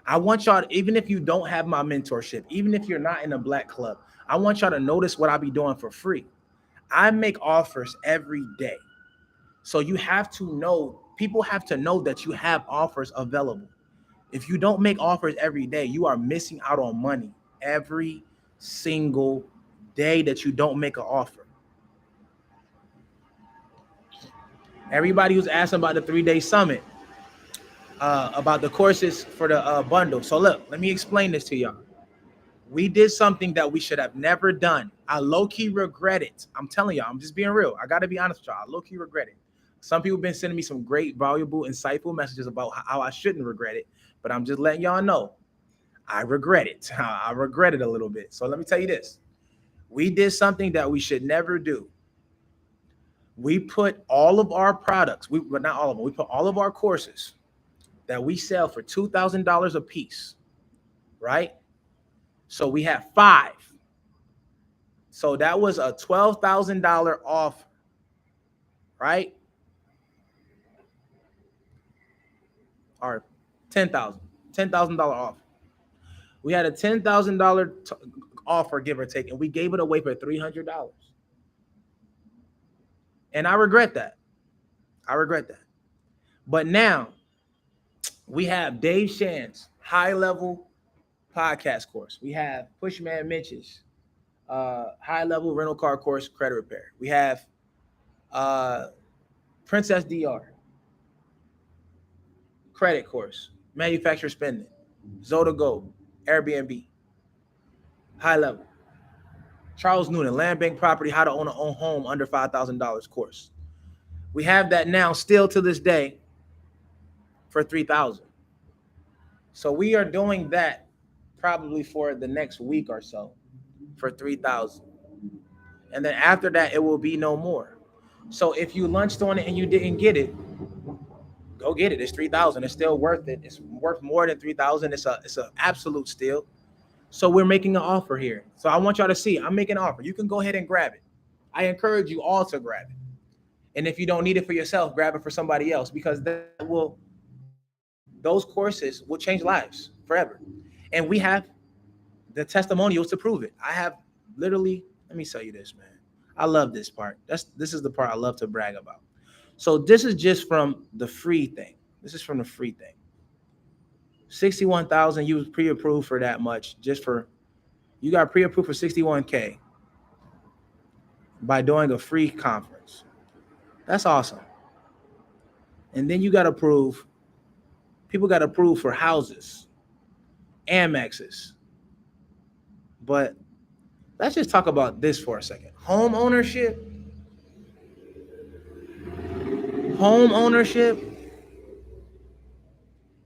Speaker 1: I want y'all, even if you don't have my mentorship, even if you're not in a Black Club, I want y'all to notice what I be doing for free. I make offers every day. So you have to know, people have to know that you have offers available. If you don't make offers every day, you are missing out on money every single day that you don't make an offer. Everybody who's asking about the 3-day summit, about the courses for the bundle. So look, let me explain this to y'all. We did something that we should have never done. I low key regret it. I'm telling y'all, I'm just being real. I got to be honest with y'all. I low key regret it. Some people been sending me some great, valuable, insightful messages about how I shouldn't regret it, but I'm just letting y'all know I regret it. I regret it a little bit. So let me tell you this: we did something that we should never do. We put all of our products, but not all of them. We put all of our courses that we sell for $2,000 a piece, right? So we have five. So that was a $12,000 off, right? Or 10,000, $10,000 off. We had a $10,000 offer, give or take, and we gave it away for $300. And I regret that. I regret that. But now we have Dave Shan's high level podcast course. We have Pushmanmitch's high level rental car course, credit repair. We have uh, Princess DR credit course, manufacturer spending, Zoda Go, Airbnb, high level. Charles Noonan, land bank property, how to own a own home under $5,000 course. We have that now still to this day for 3,000. So we are doing that probably for the next week or so for 3,000. And then after that, it will be no more. So if you lunched on it and you didn't get it, go get it. It's 3,000. It's still worth it. It's worth more than 3,000. It's an absolute steal. So we're making an offer here. So I want y'all to see. I'm making an offer. You can go ahead and grab it. I encourage you all to grab it. And if you don't need it for yourself, grab it for somebody else, because those courses will change lives forever. And we have the testimonials to prove it. I have literally, let me tell you this, man. I love this part. This is the part I love to brag about. So this is just from the free thing. This is from the free thing. 61,000, you was pre-approved for that much. You got pre-approved for 61K by doing a free conference. That's awesome. And then you got approved. People got approved for houses, Amexes. But let's just talk about this for a second. Home ownership,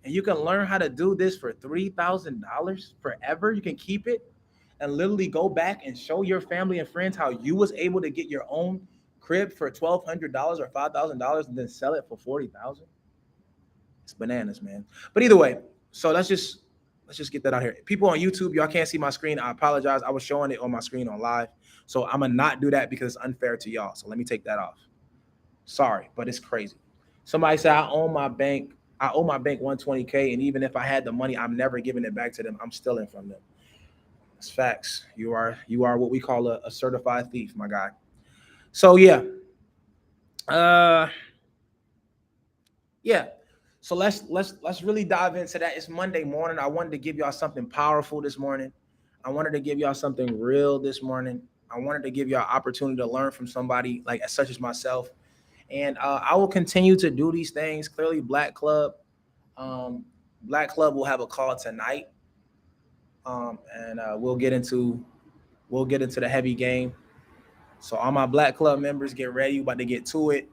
Speaker 1: and you can learn how to do this for $3,000 forever. You can keep it and literally go back and show your family and friends how you was able to get your own crib for $1,200 or $5,000 and then sell it for $40,000. It's bananas, man. But either way, so let's just get that out here. People on YouTube, y'all can't see my screen. I apologize. I was showing it on my screen on live. So I'm gonna not do that because it's unfair to y'all. So let me take that off. Sorry, but it's crazy. Somebody said I owe my bank 120K, and even if I had the money, I'm never giving it back to them. I'm stealing from them. It's facts. You are what we call a certified thief, my guy. So yeah. Yeah. So let's really dive into that. It's Monday morning. I wanted to give y'all something powerful this morning. I wanted to give y'all something real this morning. I wanted to give y'all opportunity to learn from somebody like such as myself. And I will continue to do these things. Clearly, Black Club will have a call tonight, and we'll get into the heavy game. So all my Black Club members, get ready. We're about to get to it,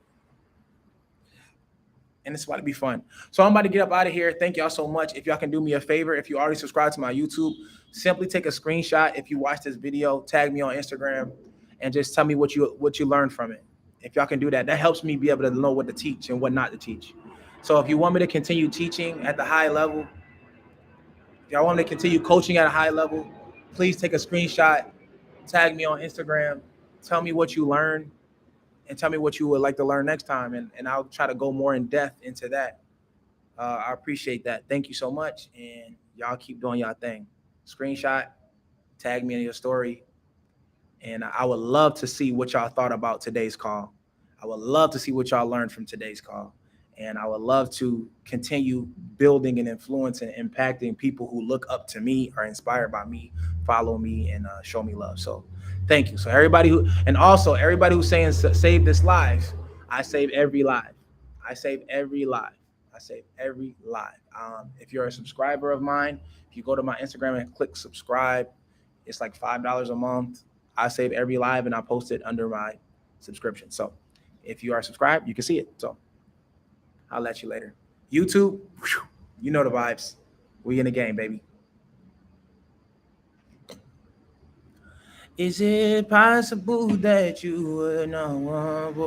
Speaker 1: and it's about to be fun. So I'm about to get up out of here. Thank y'all so much. If y'all can do me a favor, if you already subscribed to my YouTube, simply take a screenshot. If you watch this video, tag me on Instagram, and just tell me what you learned from it. If y'all can do that, that helps me be able to know what to teach and what not to teach. So if you want me to continue teaching at the high level, if y'all want me to continue coaching at a high level, please take a screenshot, tag me on Instagram, tell me what you learned, and tell me what you would like to learn next time. And I'll try to go more in depth into that. I appreciate that. Thank you so much. And y'all keep doing y'all thing. Screenshot, tag me in your story. And I would love to see what y'all thought about today's call. I would love to see what y'all learned from today's call. And I would love to continue building and influencing and impacting people who look up to me, are inspired by me, follow me, and show me love. So thank you. So everybody who's saying save this live, I save every live. I save every live. I save every live. If you're a subscriber of mine, if you go to my Instagram and click subscribe, it's like $5 a month. I save every live and I post it under my subscription. So if you are subscribed, you can see it. So I'll let you later. YouTube, whew, you know the vibes. We in the game, baby. Is it possible that you would not want?